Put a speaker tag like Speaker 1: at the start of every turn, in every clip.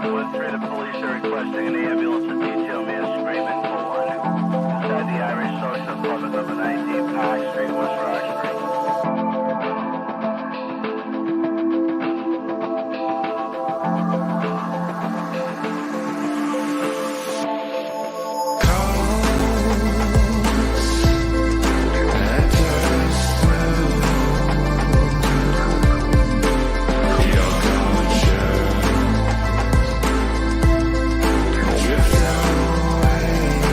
Speaker 1: 1-3, the police are requesting an ambulance to detail man screaming for one. Inside the Irish Social Club at number 19 Park Street, West Roxbury.
Speaker 2: Drift away.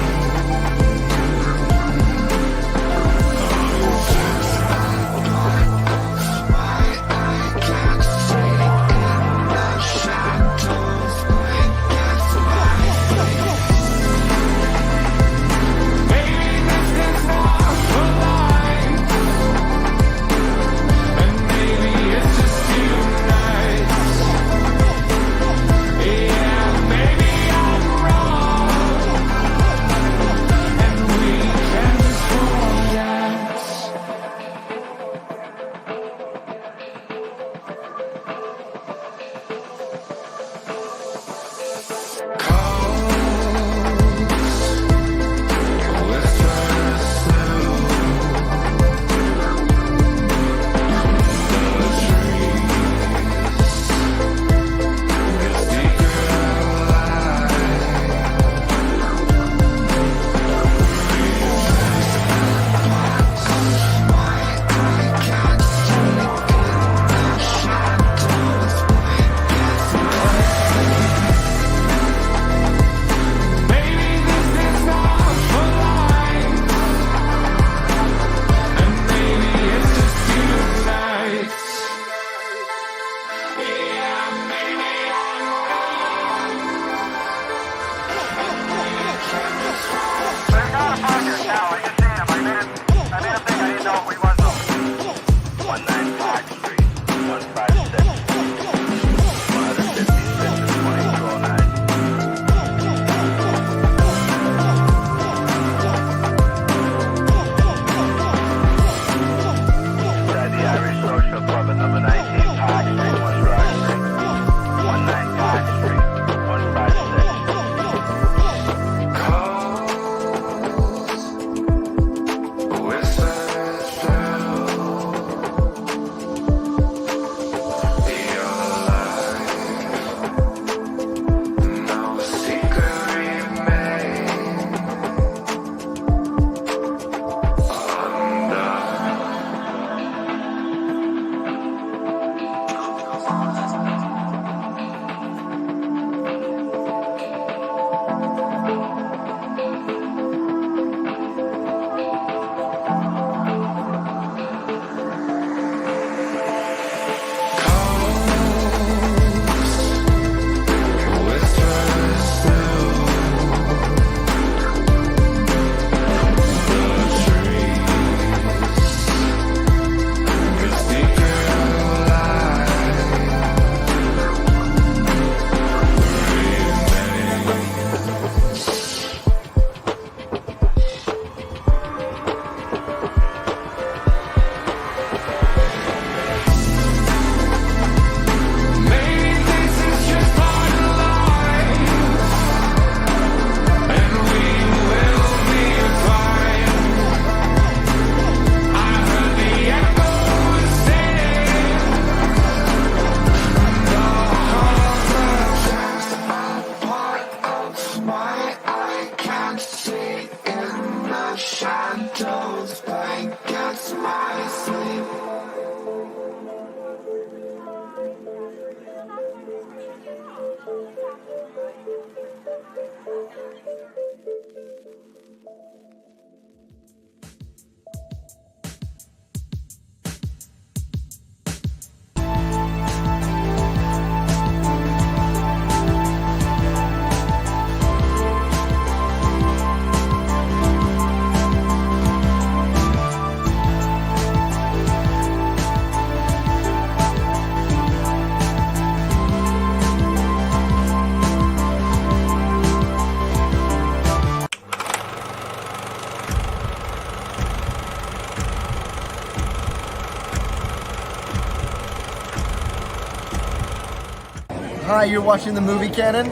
Speaker 2: Hi, you're watching the movie canon?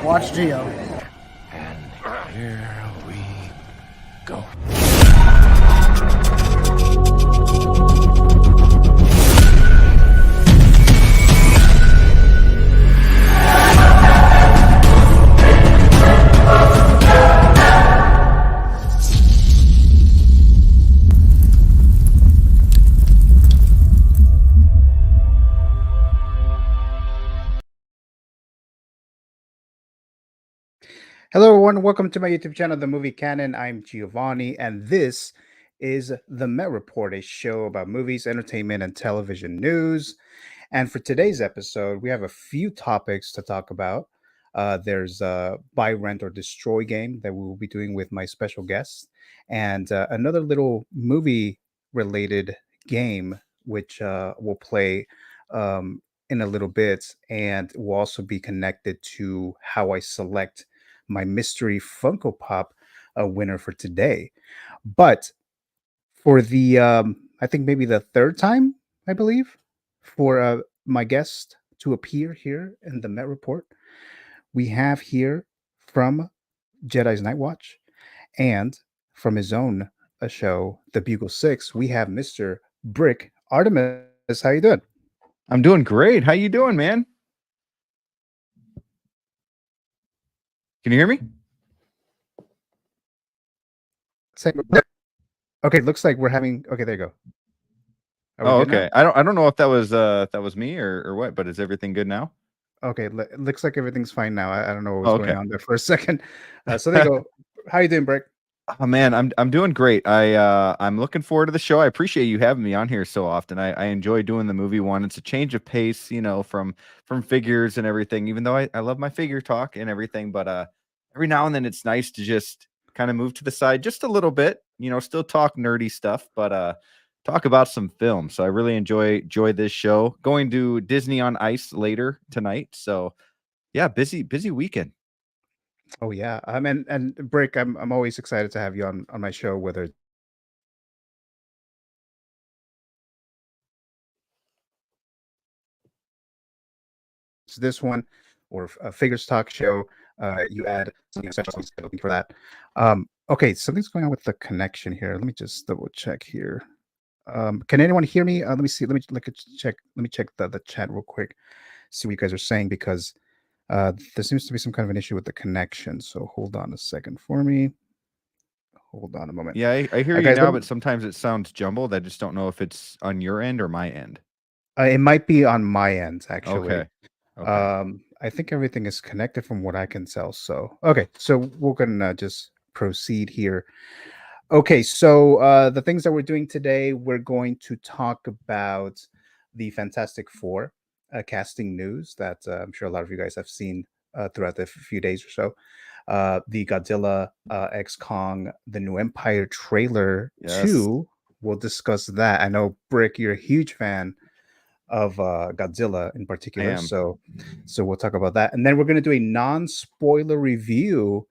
Speaker 2: Watch Gio.
Speaker 3: And here we go.
Speaker 4: Hello, everyone. Welcome to my YouTube channel, The Movie Canon. I'm Giovanni, and this is the Met Report, a show about movies, entertainment, and television news. And for today's episode, we have a few topics to talk about. There's a buy, rent, or destroy game that we will be doing with my special guest, and another little movie-related game which we'll play in a little bit, and will also be connected to how I select my mystery Funko Pop winner for today. But for the I think maybe the third time, I believe, for my guest to appear here in the Met Report, we have here from Jedi's Night Watch and from his own show, The Bugle Six, we have Mr. BRICK ARTEMIS. How you doing?
Speaker 5: I'm doing great. How you doing, man? Can you hear me?
Speaker 4: Okay, looks like we're having. Okay, there you go.
Speaker 5: Oh, okay. I don't know if that was me or what, but is everything good now?
Speaker 4: Okay, looks like everything's fine now. I don't know what was going on there for a second. So there you go. How you doing, Brick?
Speaker 5: Oh man, I'm doing great. I'm looking forward to the show. I appreciate you having me on here so often. I enjoy doing the movie one. It's a change of pace, you know, from figures and everything. Even though I love my figure talk and everything, but every now and then it's nice to just kind of move to the side just a little bit. You know, still talk nerdy stuff, but talk about some film. So I really enjoy this show. Going to Disney on Ice later tonight. So yeah, busy weekend.
Speaker 4: Oh yeah, and Brick, I'm always excited to have you on my show, whether it's this one or a figures talk show. You add something special for that. Okay, something's going on with the connection here. Let me just double check here. Can anyone hear me? Let me see. Let me check. Let me check the chat real quick. See what you guys are saying, because there seems to be some kind of an issue with the connection. So hold on a second for me. Hold on a moment.
Speaker 5: Yeah, I hear you now, but sometimes it sounds jumbled. I just don't know if it's on your end or my end.
Speaker 4: It might be on my end, actually.
Speaker 5: Okay.
Speaker 4: I think everything is connected from what I can tell. So okay, so we're gonna just proceed here. Okay, so the things that we're doing today, we're going to talk about the Fantastic Four casting news that I'm sure a lot of you guys have seen throughout the few days or so. The Godzilla X Kong, the New Empire trailer 2. We'll discuss that. I know, Brick, you're a huge fan of Godzilla in particular, so we'll talk about that, and then we're going to do a non-spoiler review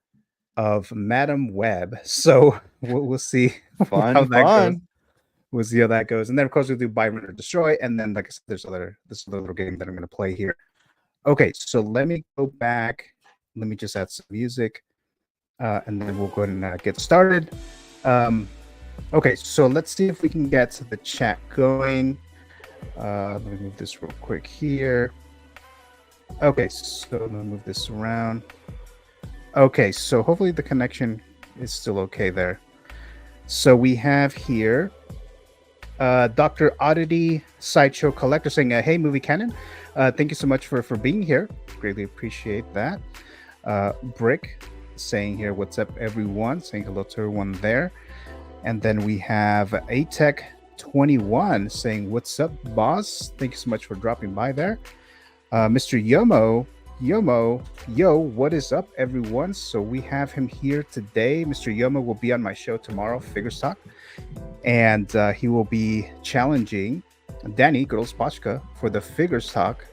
Speaker 4: of Madam Web. So we'll see how that goes. We'll see how that goes, and then of course we'll do buy, rent, or destroy, and then like I said, there's this little game that I'm going to play here. Okay, so let me go back. Let me just add some music, and then we'll go ahead and get started. Okay, so let's see if we can get the chat going. Let me move this real quick here. Okay, so let me move this around. Okay, so hopefully the connection is still okay there. So we have here Dr. Oddity Sideshow Collector saying, hey, Movie Canon. Thank you so much for being here. Greatly appreciate that. Brick saying here, what's up, everyone? Saying hello to everyone there. And then we have ATEC 21 saying, what's up, boss? Thank you so much for dropping by there. Mr. Yo, what is up, everyone? So we have him here today. Mr. Yomo will be on my show tomorrow, Figures Talk, and he will be challenging Danny Girls Pashka for the Figures Talk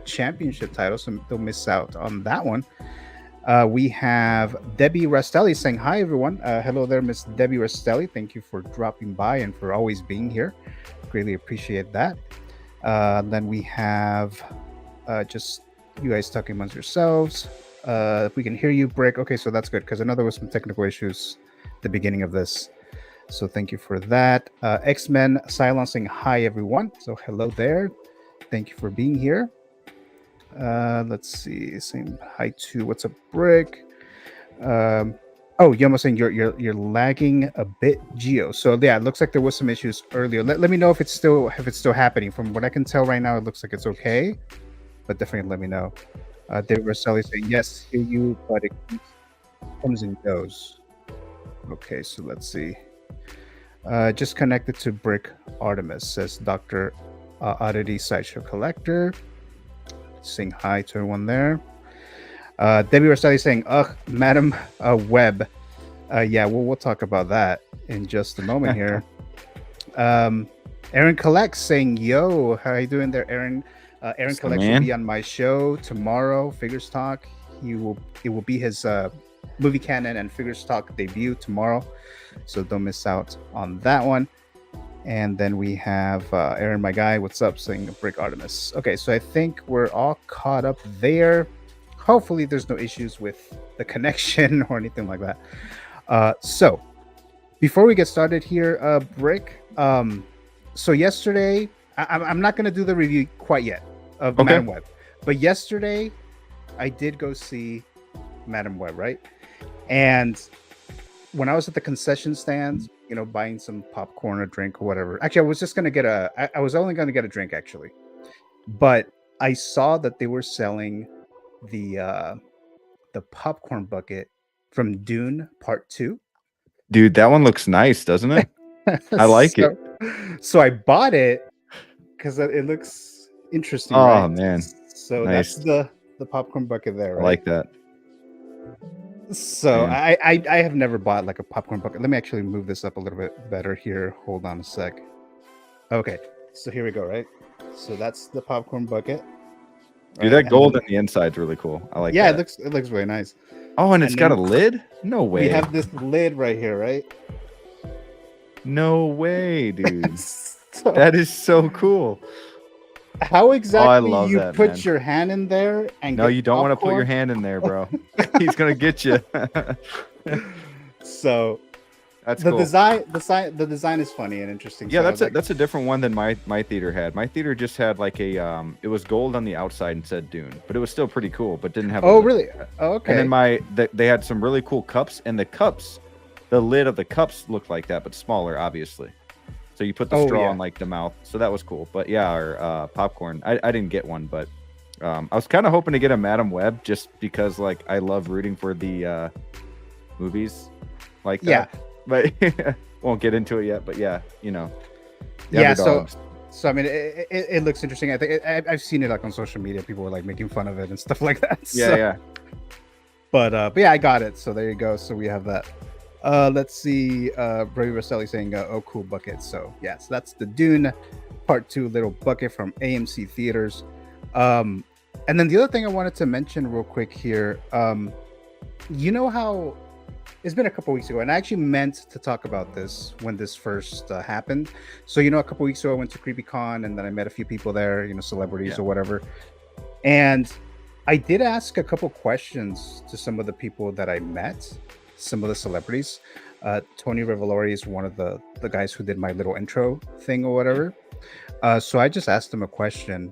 Speaker 4: championship title, so don't miss out on that one. We have Debbie Rastelli saying, hi, everyone. Hello there, Miss Debbie Rastelli. Thank you for dropping by and for always being here. Greatly appreciate that. Then we have just You guys talking amongst yourselves. If we can hear you, Brick. Okay, so that's good because I know there was some technical issues at the beginning of this. So thank you for that. X-Men silencing hi everyone. So hello there. Thank you for being here. Let's see. Same hi to what's up, Brick. Oh, Yomo saying you're lagging a bit, Gio. So yeah, it looks like there was some issues earlier. Let me know if it's still happening. From what I can tell right now, it looks like it's okay. But definitely let me know. David Rosselli saying yes, hear you, but it comes and goes. Okay, so let's see. Just connected to Brick Artemis, says Dr. Oddity Sideshow Collector. Saying hi to everyone there. Debbie Rosselli saying, ugh, Madam Webb. Yeah, we'll talk about that in just a moment here. Aaron Collects saying, yo, how you doing there, Aaron? Aaron Collects will be on my show tomorrow, Figures Talk. It will be his movie canon and Figures Talk debut tomorrow. So don't miss out on that one. And then we have Aaron, my guy, what's up, saying Brick Artemis. Okay, so I think we're all caught up there. Hopefully there's no issues with the connection or anything like that. So before we get started here, Brick, so yesterday, I'm not going to do the review quite yet of Madam Web, but yesterday I did go see Madam Web, right? And when I was at the concession stand, you know, buying some popcorn or drink or whatever. Actually, I was just going to I was only going to get a drink actually, but I saw that they were selling the popcorn bucket from Dune Part 2.
Speaker 5: Dude, that one looks nice, doesn't it? I like it.
Speaker 4: So I bought it because it looks interesting.
Speaker 5: Oh,
Speaker 4: right?
Speaker 5: man.
Speaker 4: So
Speaker 5: Nice.
Speaker 4: that's the popcorn bucket there, right?
Speaker 5: I like that.
Speaker 4: So
Speaker 5: Man.
Speaker 4: I have never bought like a popcorn bucket. Let me actually move this up a little bit better here. Hold on a sec. Okay, so here we go, right? So that's the popcorn bucket.
Speaker 5: Dude, that gold on the inside's really cool. I like that.
Speaker 4: Yeah, it looks really nice.
Speaker 5: Oh, and it's got a
Speaker 4: then
Speaker 5: lid? No way.
Speaker 4: We have this lid right here, right?
Speaker 5: No way, dude.
Speaker 4: So
Speaker 5: That is so cool.
Speaker 4: how exactly
Speaker 5: love
Speaker 4: you
Speaker 5: that,
Speaker 4: put
Speaker 5: man.
Speaker 4: your hand in there and
Speaker 5: No,
Speaker 4: get
Speaker 5: you don't want to put your
Speaker 4: popcorn?
Speaker 5: hand in there, bro. He's gonna get you.
Speaker 4: So
Speaker 5: That's
Speaker 4: the
Speaker 5: cool.
Speaker 4: the design is funny and interesting.
Speaker 5: Yeah,
Speaker 4: So
Speaker 5: that's a different one than my theater had. My theater just had like a it was gold on the outside and said Dune, but it was still pretty cool, but didn't have.
Speaker 4: Oh,
Speaker 5: lid.
Speaker 4: really? Oh, okay.
Speaker 5: And then they had some really cool cups, and the lid of the cups looked like that, but smaller, obviously. So you put the straw in like the mouth, so that was cool. But yeah, our popcorn. I didn't get one, but I was kind of hoping to get a Madam Web just because like I love rooting for the movies like that.
Speaker 4: Yeah.
Speaker 5: But won't get into it yet. But yeah, you know. the
Speaker 4: Yeah, so
Speaker 5: underdogs.
Speaker 4: I mean, it looks interesting. I think I've seen it like on social media. People were like making fun of it and stuff like that.
Speaker 5: Yeah,
Speaker 4: So,
Speaker 5: yeah.
Speaker 4: but yeah, I got it. So there you go. So we have that. Let's see. Brady Rosselli saying, "Oh, cool bucket." So yeah, so that's the Dune Part 2 little bucket from AMC Theaters. And then the other thing I wanted to mention real quick here. You know how it's been a couple weeks ago, and I actually meant to talk about this when this first happened. So, you know, a couple weeks ago, I went to CreepyCon, and then I met a few people there, you know, celebrities or whatever. And I did ask a couple questions to some of the people that I met, some of the celebrities. Tony Revolori is one of the guys who did my little intro thing or whatever. So I just asked him a question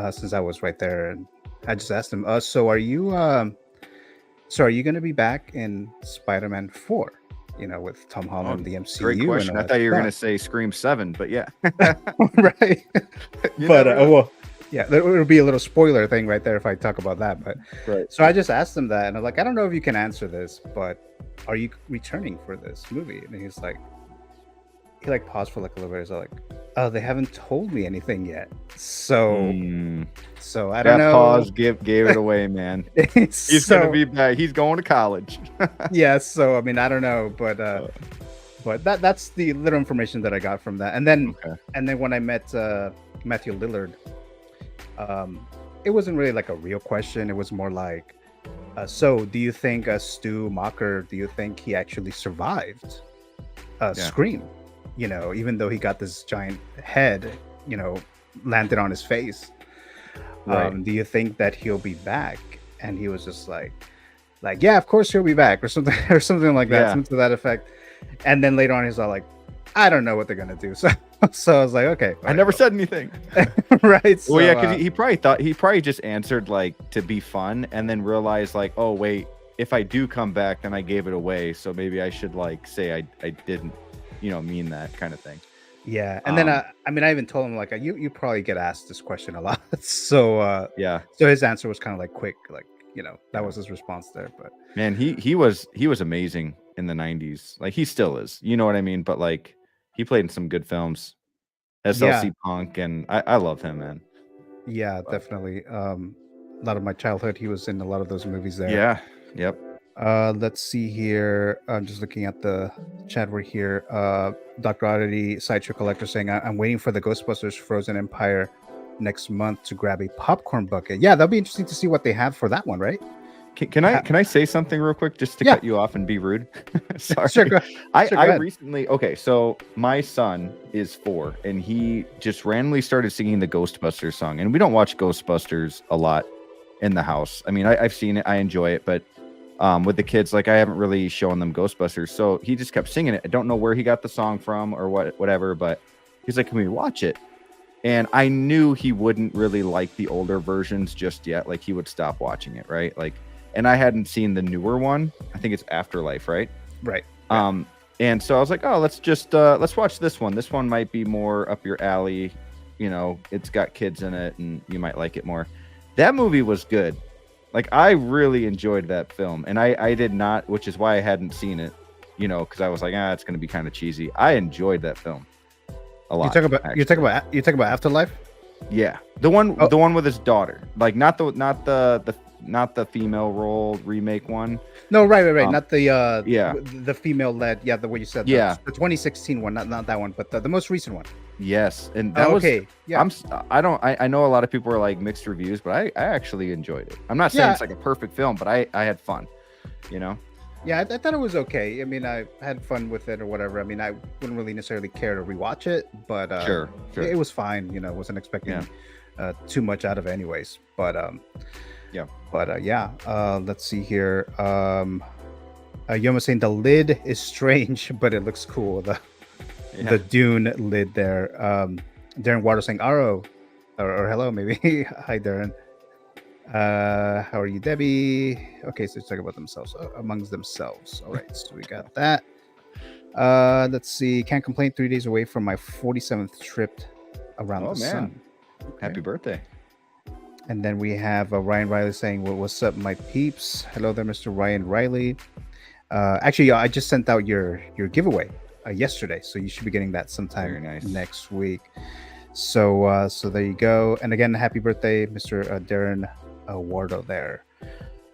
Speaker 4: since I was right there, and I just asked him, so are you going to be back in Spider-Man 4, you know, with Tom Holland, the MCU?
Speaker 5: Great question.
Speaker 4: And
Speaker 5: I
Speaker 4: all
Speaker 5: thought you were
Speaker 4: that
Speaker 5: going to say Scream 7, but yeah.
Speaker 4: stuff? Right.
Speaker 5: You
Speaker 4: But
Speaker 5: never know.
Speaker 4: well, yeah, there would be a little spoiler thing right there if I talk about that. But
Speaker 5: Right.
Speaker 4: so I just asked him that, and I'm like, I don't know if you can answer this, but are you returning for this movie? And he's like, he like paused for like a little bit. He's like, oh, they haven't told me anything yet. So so I don't
Speaker 5: That
Speaker 4: know.
Speaker 5: pause gave it away, man. He's gonna be back. He's going to college.
Speaker 4: Yeah, so I mean, I don't know, but that's the little information that I got from that. And then when I met Matthew Lillard, it wasn't really like a real question. It was more like, so do you think Stu Macher, do you think he actually survived Scream? You know, even though he got this giant head, you know, landed on his face.
Speaker 5: Right.
Speaker 4: Do you think that he'll be back? And he was just like, yeah, of course he'll be back, or something, or something like that,
Speaker 5: Yeah.
Speaker 4: something to that effect. And then later on, he's all like, I don't know what they're gonna do. So I was like, okay,
Speaker 5: I never said anything.
Speaker 4: right. So,
Speaker 5: Well, yeah, because he probably just answered like to be fun, and then realized like, oh wait, if I do come back, then I gave it away, so maybe I should like say I didn't, mean that kind of thing.
Speaker 4: yeah. And then I mean, I even told him like, you probably get asked this question a lot. So
Speaker 5: Yeah,
Speaker 4: so his answer was kind of like quick, like that was his response there. But
Speaker 5: man, he was amazing in the '90s. Like he still is, you know what I mean? But like he played in some good films, SLC Punk, and I love him, man.
Speaker 4: yeah, definitely. A lot of my childhood, he was in a lot of those movies there.
Speaker 5: Yeah, yep.
Speaker 4: Let's see here. I'm just looking at the chat. We're here. Dr. Oddity, Sideshow Collector, saying, I'm waiting for the Ghostbusters Frozen Empire next month to grab a popcorn bucket. Yeah, that'll be interesting to see what they have for that one, right?
Speaker 5: Can I say something real quick just to cut you off and be rude? Sorry.
Speaker 4: Sure, go ahead.
Speaker 5: Recently, okay, so my son is 4 and he just randomly started singing the Ghostbusters song, and we don't watch Ghostbusters a lot in the house. I mean, I've seen it, I enjoy it, but with the kids, like I haven't really shown them Ghostbusters. So he just kept singing it. I don't know where he got the song from or whatever, but he's like, can we watch it? And I knew he wouldn't really like the older versions just yet. Like he would stop watching it, right? Like, and I hadn't seen the newer one. I think it's Afterlife, right?
Speaker 4: Right.
Speaker 5: And so I was like, oh, let's watch this one. This one might be more up your alley. It's got kids in it and you might like it more. That movie was good. Like I really enjoyed that film, and I did not, which is why I hadn't seen it, because I was like, it's going to be kind of cheesy. I enjoyed that film a lot.
Speaker 4: You talk about Afterlife?
Speaker 5: Yeah, the one with his daughter, like not the female role remake one.
Speaker 4: No, right. Not the female led. Yeah, the way you said. The 2016 one, not that one, but the most recent one.
Speaker 5: Yes, and that was okay. Yeah, I know a lot of people are like mixed reviews, but I actually enjoyed it. I'm not saying it's like a perfect film, but I had fun.
Speaker 4: Yeah, I thought it was okay. I mean, I had fun with it or whatever. I mean, I wouldn't really necessarily care to rewatch it, but
Speaker 5: sure.
Speaker 4: It was fine. Wasn't expecting too much out of it anyways. But let's see here. Yoma saying the lid is strange, but it looks cool. The Dune lid there. Darren Water saying Aro or hello maybe. Hi Darren. How are you, Debbie? Okay, so let's talk about themselves amongst themselves. All right, so we got that. Let's see. Can't complain. 3 days away from my 47th trip around the sun.
Speaker 5: Okay. Happy birthday.
Speaker 4: And then we have Ryan Riley saying, well, what's up, my peeps? Hello there, Mr. Ryan Riley. Actually, I just sent out your giveaway yesterday, so you should be getting that sometime next week. So there you go. And again, happy birthday, Mr. Darren Wardo there.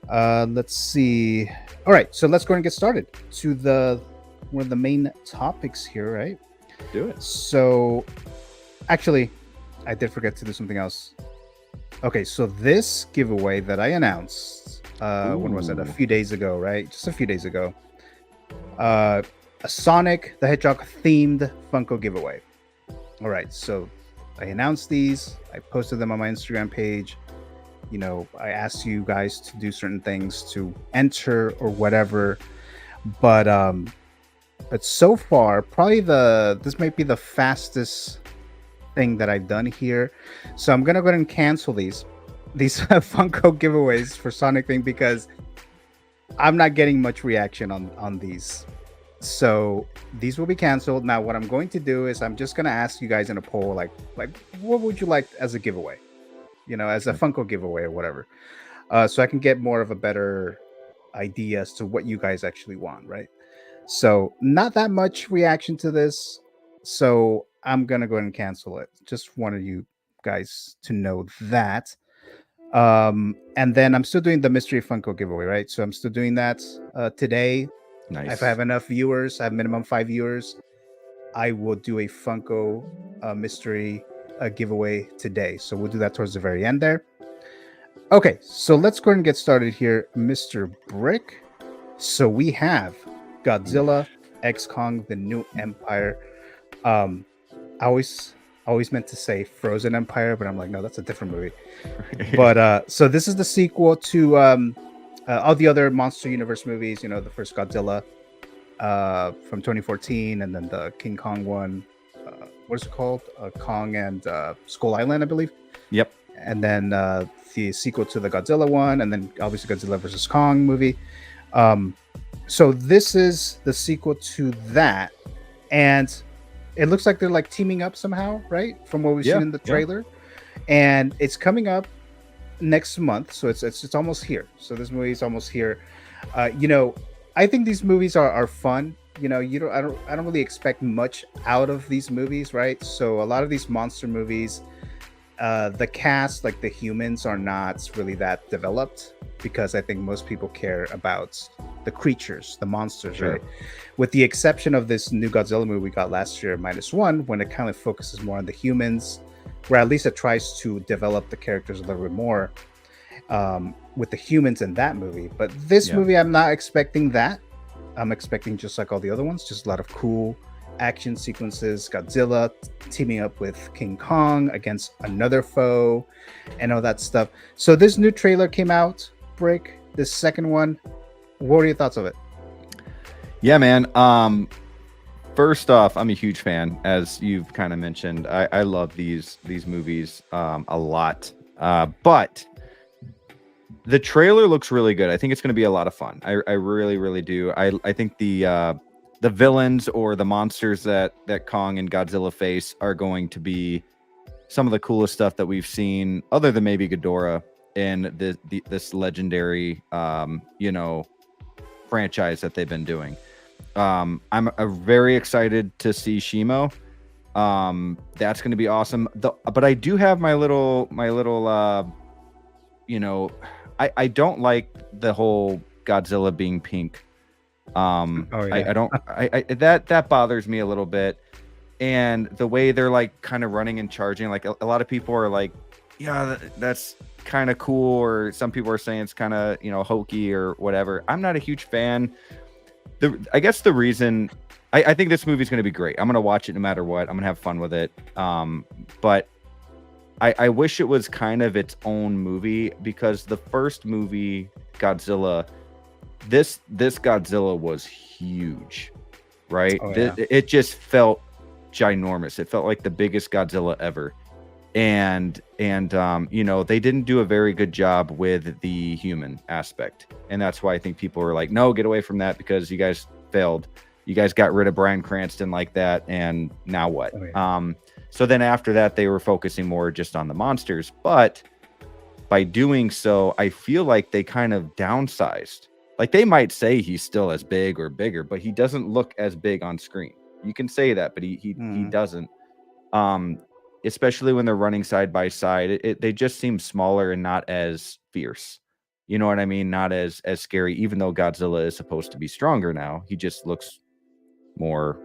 Speaker 4: Let's see. All right, so let's go and get started to one of the main topics here, right?
Speaker 5: Do it.
Speaker 4: So actually, I did forget to do something else. Okay, so this giveaway that I announced, when was it? A few days ago, right? Just a few days ago. A Sonic the Hedgehog themed Funko giveaway. All right, so I announced these. I posted them on my Instagram page. I asked you guys to do certain things to enter or whatever. But so far, probably this might be the fastest thing that I've done here. So I'm gonna go ahead and cancel these Funko giveaways for Sonic thing because I'm not getting much reaction on these. So these will be canceled. Now what I'm going to do is I'm just gonna ask you guys in a poll like what would you like as a giveaway? As a Funko giveaway or whatever. So I can get more of a better idea as to what you guys actually want, right? So not that much reaction to this. So I'm gonna go ahead and cancel it. Just wanted you guys to know that. And then I'm still doing the mystery Funko giveaway, right? So I'm still doing that today.
Speaker 5: Nice.
Speaker 4: If I have enough viewers, I have minimum 5 viewers, I will do a Funko mystery giveaway today. So we'll do that towards the very end there. Okay, so let's go ahead and get started here, Mr. Brick. So we have Godzilla, X Kong, the New Empire. I always always meant to say Frozen Empire, but I'm like, no, that's a different movie. But so this is the sequel to all the other Monster Universe movies. You know, the first Godzilla from 2014, and then the King Kong one. What's it called? Kong and Skull Island, I believe.
Speaker 5: Yep.
Speaker 4: And then the sequel to the Godzilla one, and then obviously Godzilla versus Kong movie. So this is the sequel to that, and it looks like they're like teaming up somehow, right? From what we've seen in the trailer, and it's coming up next month, so it's almost here. So this movie is almost here. You know, I think these movies are fun. You know, I don't really expect much out of these movies, right? So a lot of these monster movies, the cast, like the humans, are not really that developed, because I think most people care about the creatures, the monsters, right? With the exception of this new Godzilla movie we got last year, -1, when it kind of focuses more on the humans, where at least it tries to develop the characters a little bit more with the humans in that movie. But this movie, I'm not expecting that. I'm expecting just like all the other ones, just a lot of cool action sequences, Godzilla teaming up with King Kong against another foe, and all that stuff. So this new trailer came out, Brick, this second one. What are your thoughts of it?
Speaker 5: Yeah, man. First off, I'm a huge fan, as you've kind of mentioned. I love these movies a lot. But the trailer looks really good. I think it's going to be a lot of fun. I really, really do. I think the villains or the monsters that Kong and Godzilla face are going to be some of the coolest stuff that we've seen, other than maybe Ghidorah in this legendary, you know, franchise that they've been doing. I'm very excited to see Shimo. That's going to be awesome. But I do have my little, you know, I don't like the whole Godzilla being pink. That bothers me a little bit. And the way they're like kind of running and charging, like a lot of people are like, yeah, that's kind of cool, or some people are saying it's kind of, you know, hokey or whatever. I'm not a huge fan. I guess the reason I think this movie is going to be great. I'm going to watch it no matter what. I'm going to have fun with it. But I wish it was kind of its own movie, because the first movie, Godzilla, this Godzilla was huge, right? It just felt ginormous. It felt like the biggest Godzilla ever. And you know, they didn't do a very good job with the human aspect, and that's why I think people were like, no, get away from that, because you guys failed. You guys got rid of Bryan Cranston like that, and now what? So then after that, they were focusing more just on the monsters, but by doing so, I feel like they kind of downsized. Like, they might say he's still as big or bigger, but he doesn't look as big on screen. You can say that, but he doesn't. Especially when they're running side by side, they just seem smaller and not as fierce. You know what I mean? Not as scary, even though Godzilla is supposed to be stronger now. He just looks more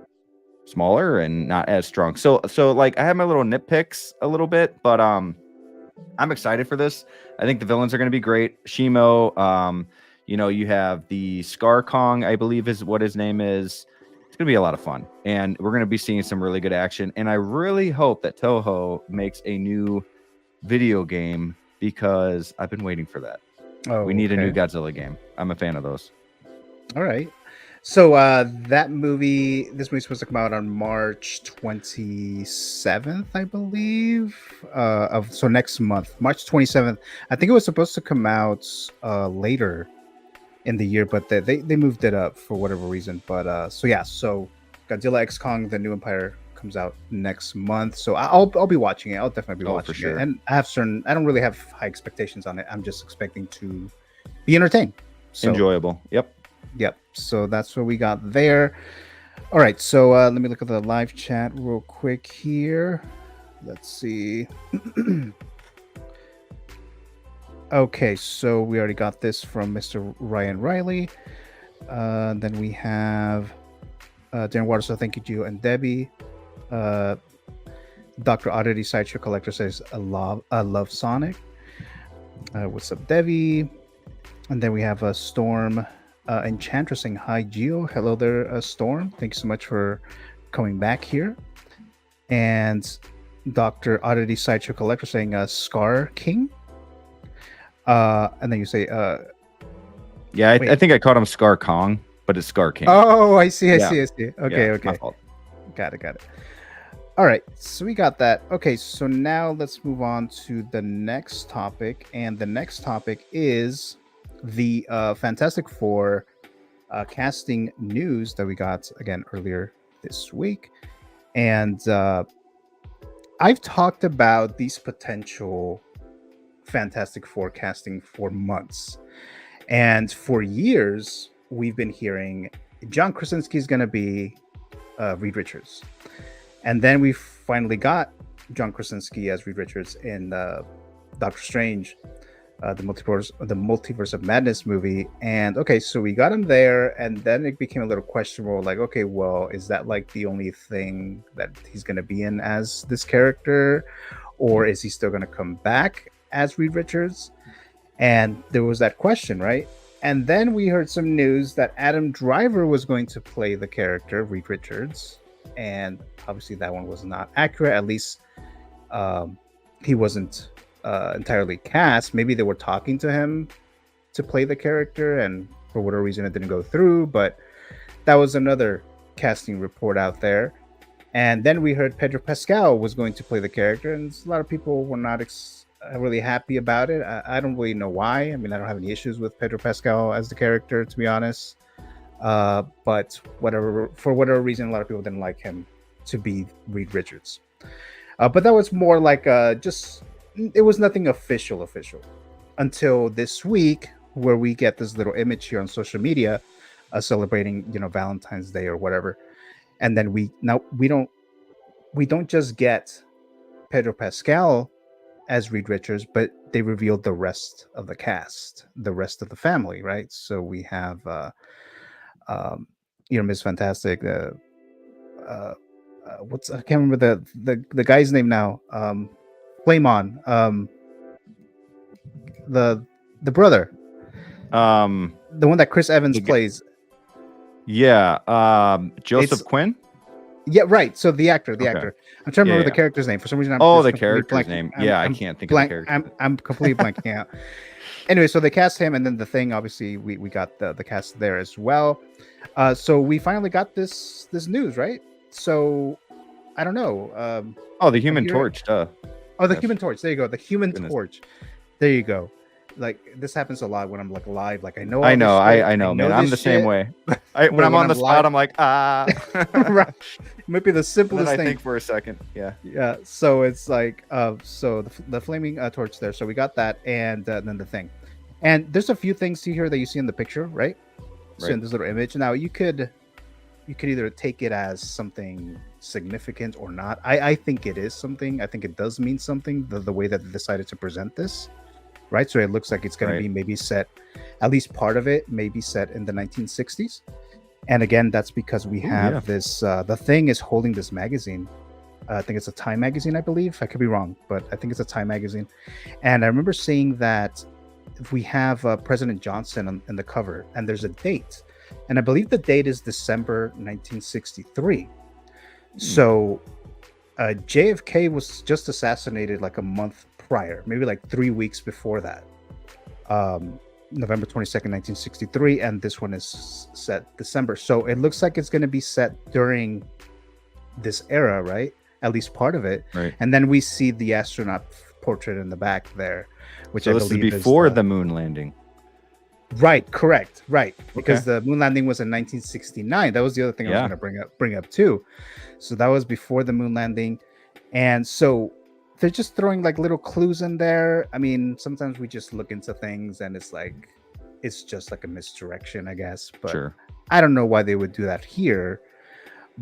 Speaker 5: smaller and not as strong. So like, I have my little nitpicks a little bit, but I'm excited for this. I think the villains are going to be great. Shimo, you know, you have the Scar Kong, I believe is what his name is. It's going to be a lot of fun, and we're going to be seeing some really good action. And I really hope that Toho makes a new video game, because I've been waiting for that. We need a new Godzilla game. I'm a fan of those.
Speaker 4: All right. So this movie's supposed to come out on March 27th, I believe. So next month, March 27th. I think it was supposed to come out later in the year, but they moved it up for whatever reason. But so Godzilla X Kong: The New Empire comes out next month. So I'll be watching it. I'll definitely be watching it. And I don't really have high expectations on it. I'm just expecting to be entertained. So,
Speaker 5: enjoyable. Yep.
Speaker 4: So that's what we got there. All right. So let me look at the live chat real quick here. Let's see. Okay, so we already got this from Mr. Ryan Riley. Then we have Darren Waters, so thank you, Gio and Debbie. Dr. Oddity Sideshow Collector says, I love Sonic. What's up, Debbie? And then we have a Storm Enchantress saying, hi, Gio. Hello there, Storm. Thanks so much for coming back here. And Dr. Oddity Sideshow Collector saying Scar King. And then you say
Speaker 5: Yeah, I
Speaker 4: wait.
Speaker 5: think I called him Scar Kong, but it's Scar King.
Speaker 4: Oh, I see.
Speaker 5: Yeah.
Speaker 4: Okay,
Speaker 5: Yeah,
Speaker 4: okay.
Speaker 5: my fault.
Speaker 4: Got it. All right, so we got that. Okay, so now let's move on to the next topic, and the next topic is the Fantastic Four casting news that we got again earlier this week. And I've talked about these potential Fantastic Four casting for months, and for years we've been hearing John Krasinski is going to be Reed Richards. And then we finally got John Krasinski as Reed Richards in Doctor Strange, the Multiverse of Madness movie. And okay, so we got him there, and then it became a little questionable. Like, okay, well, is that like the only thing that he's going to be in as this character, or is he still going to come back as Reed Richards? And there was that question, right? And then we heard some news that Adam Driver was going to play the character Reed Richards. And obviously that one was not accurate. At least he wasn't entirely cast. Maybe they were talking to him to play the character, and for whatever reason it didn't go through. But that was another casting report out there. And then we heard Pedro Pascal was going to play the character, and a lot of people were not really happy about it. I don't really know why. I mean, I don't have any issues with Pedro Pascal as the character, to be honest. But for whatever reason, a lot of people didn't like him to be Reed Richards. But that was more like it was nothing official until this week, where we get this little image here on social media celebrating, Valentine's Day or whatever. And then we don't just get Pedro Pascal as Reed Richards, but they revealed the rest of the cast, the rest of the family, right? So we have Ms. Fantastic, I can't remember the guy's name now. Flame on, the brother, the one that Chris Evans plays.
Speaker 5: Yeah, Joseph Quinn.
Speaker 4: Yeah, right. So the actor. I'm trying to remember the character's name. For some reason, I'm
Speaker 5: the character's name. I can't think of the character.
Speaker 4: I'm completely blanking out. Anyway, so they cast him, and then the Thing. Obviously, we got the cast there as well. So we finally got this news, right? So I don't know.
Speaker 5: The Human Torch.
Speaker 4: The Human Torch. There you go. The Human Torch. There you go. Like, this happens a lot when I'm like live. Like, I know,
Speaker 5: man. I'm the same way. When I'm on the spot, I'm like,
Speaker 4: right. It might be the simplest thing.
Speaker 5: I think for a second.
Speaker 4: Yeah. So it's like, so the flaming torch there. So we got that, and then the Thing. And there's a few things here that you see in the picture, right? So in this little image. Now you could either take it as something significant or not. I think it is something. I think it does mean something, the way that they decided to present this. Right, so it looks like it's going to be maybe set, at least part of it, maybe set in the 1960s. And again, that's because we have this. The Thing is holding this magazine. I think it's a Time magazine, I believe. I could be wrong, but I think it's a Time magazine. And I remember seeing that we have President Johnson on the cover, and there's a date, and I believe the date is December 1963. So JFK was just assassinated like a month prior, maybe like 3 weeks before that, November 22nd, 1963, and this one is set December. So it looks like it's going to be set during this era, right? At least part of it.
Speaker 5: Right.
Speaker 4: And then we see the astronaut portrait in the back there, which
Speaker 5: so
Speaker 4: I
Speaker 5: this
Speaker 4: believe
Speaker 5: is before the moon landing.
Speaker 4: Right, correct, right. Because the moon landing was in 1969. That was the other thing I was going to bring up too. So that was before the moon landing, and so they're just throwing like little clues in there. I mean, sometimes we just look into things and it's just like a misdirection, I guess. But I don't know why they would do that here.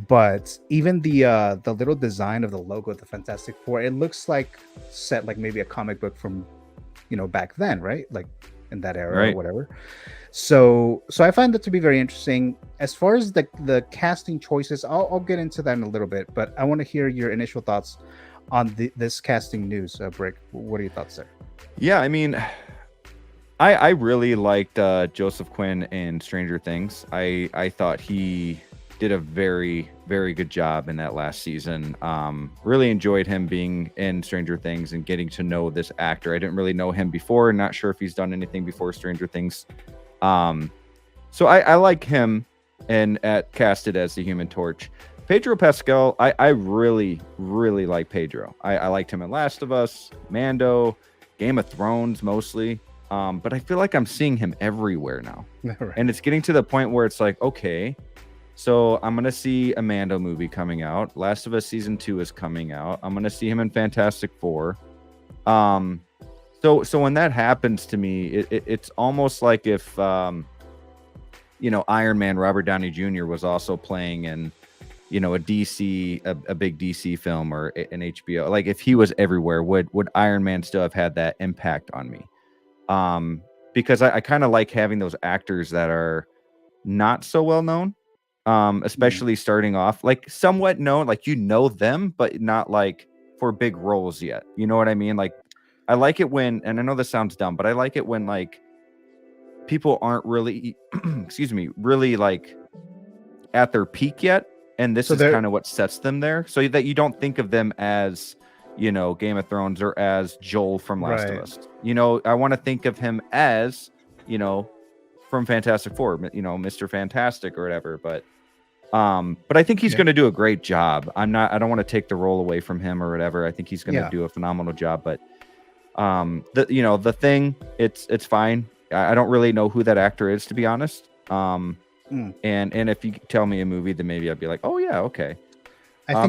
Speaker 4: But even the little design of the logo of the Fantastic Four, it looks like set like maybe a comic book from, back then, right? Like in that era or whatever. So I find that to be very interesting. As far as the casting choices, I'll get into that in a little bit. But I want to hear your initial thoughts on this casting news, Brick. What are your thoughts there?
Speaker 5: Yeah, I mean, I really liked Joseph Quinn in Stranger Things. I thought he did a very, very good job in that last season. Really enjoyed him being in Stranger Things and getting to know this actor. I didn't really know him before. Not sure if he's done anything before Stranger Things. So I like him and casted as the Human Torch. Pedro Pascal, I really, really like Pedro. I liked him in Last of Us, Mando, Game of Thrones mostly. But I feel like I'm seeing him everywhere now.
Speaker 4: Right.
Speaker 5: And it's getting to the point where it's like, okay, so I'm going to see a Mando movie coming out. Last of Us Season 2 is coming out. I'm going to see him in Fantastic Four. So when that happens to me, it's almost like if, you know, Iron Man, Robert Downey Jr. was also playing in, you know, a DC, a big DC film or an HBO. Like if he was everywhere, would Iron Man still have had that impact on me? Because I kind of like having those actors that are not so well known, especially starting off like somewhat known, like you know them, but not like for big roles yet. You know what I mean? Like I like it when, and I know this sounds dumb, but I like it when like people aren't really, excuse me, really like at their peak yet, and this is kind of what sets them there, so that you don't think of them as, you know, Game of Thrones or as Joel from Last of Us. You know, I want to think of him as, you know, from Fantastic Four, you know, Mr. Fantastic or whatever. But I think he's going to do a great job. I don't want to take the role away from him or whatever. I think he's going to do a phenomenal job. But the Thing, it's fine. I don't really know who that actor is, to be honest. And if you tell me a movie, then maybe I'd be like, oh yeah, okay.
Speaker 4: I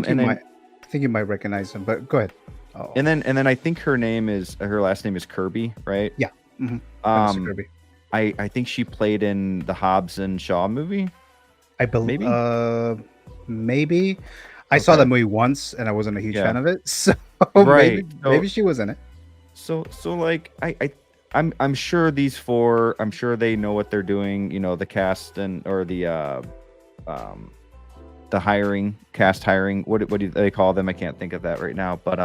Speaker 4: think you might recognize him, but go ahead. Oh.
Speaker 5: And then I think her last name is Kirby, right?
Speaker 4: Yeah. Mm-hmm. Kirby.
Speaker 5: I think she played in the Hobbs and Shaw movie.
Speaker 4: I believe maybe. I saw that movie once and I wasn't a huge fan of it. So maybe she was in it. So like I'm sure these four, I'm sure they know what they're doing, you know, the cast or the cast hiring. What do they call them? I can't think of that right now, but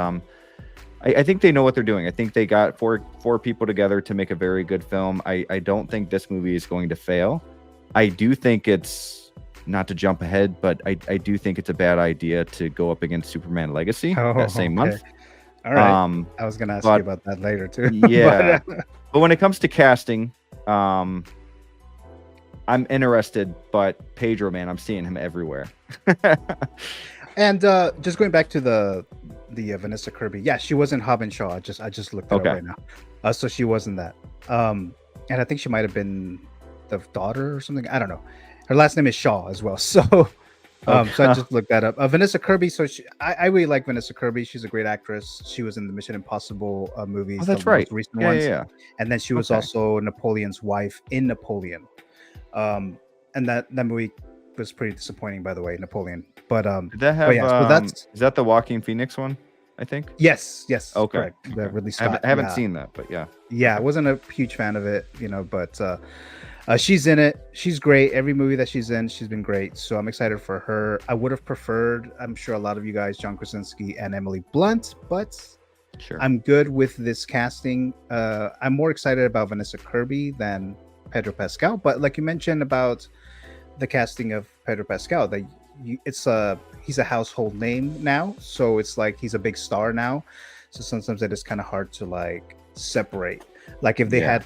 Speaker 4: I think they know what they're doing. I think they got four people together to make a very good film. I don't think this movie is going to fail. I do think it's, not to jump ahead, but I do think it's a bad idea to go up against Superman Legacy that same month. All right. I was going to ask you about that later too.
Speaker 5: Yeah. But when it comes to casting, I'm interested, but Pedro, man, I'm seeing him everywhere.
Speaker 4: And just going back to the Vanessa Kirby, yeah, she was in Hobbs and Shaw. I just looked it up right now. So she was in that. And I think she might have been the daughter or something. I don't know. Her last name is Shaw as well. So so I just looked that up. Vanessa Kirby. So I really like Vanessa Kirby. She's a great actress. She was in the Mission Impossible movies.
Speaker 5: Oh, that's right.
Speaker 4: Most recent ones. Yeah. And then she was also Napoleon's wife in Napoleon. And that movie was pretty disappointing, by the way, Napoleon. But
Speaker 5: did that have? Is that the Joaquin Phoenix one? I think.
Speaker 4: Yes.
Speaker 5: Okay.
Speaker 4: Correct. The Ridley Scott.
Speaker 5: I haven't seen that, but yeah.
Speaker 4: Yeah, I wasn't a huge fan of it, you know, but she's in it. She's great. Every movie that she's in, she's been great. So I'm excited for her. I would have preferred, I'm sure a lot of you guys, John Krasinski and Emily Blunt, but
Speaker 5: sure,
Speaker 4: I'm good with this casting. I'm more excited about Vanessa Kirby than Pedro Pascal. But like you mentioned about the casting of Pedro Pascal, that he's a household name now, so it's like he's a big star now. So sometimes it is kind of hard to like separate. Like if they had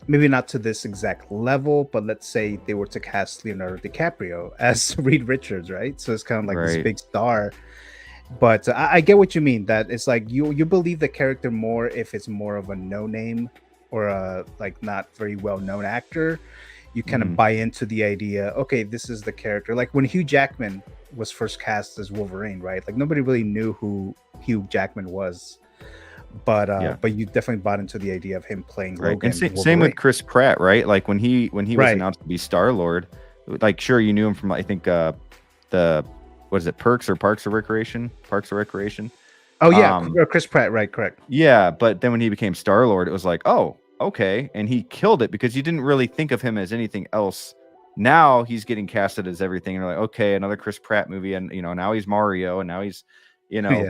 Speaker 4: maybe not to this exact level, but let's say they were to cast Leonardo DiCaprio as Reed Richards, right? So it's kind of like this big star. But I get what you mean, that it's like you believe the character more if it's more of a no name or a like not very well known actor. You kind of buy into the idea, okay, this is the character. Like when Hugh Jackman was first cast as Wolverine, right? Like nobody really knew who Hugh Jackman was. But you definitely bought into the idea of him playing Logan.
Speaker 5: And same with Chris Pratt, right? Like when he was announced to be Star-Lord, like sure you knew him from I think the what is it, Parks or Recreation? Oh
Speaker 4: yeah, Chris Pratt, right, correct.
Speaker 5: Yeah, but then when he became Star-Lord, it was like, oh, okay, and he killed it because you didn't really think of him as anything else. Now he's getting casted as everything, and you're like, okay, another Chris Pratt movie, and you know now he's Mario, and now he's, you know,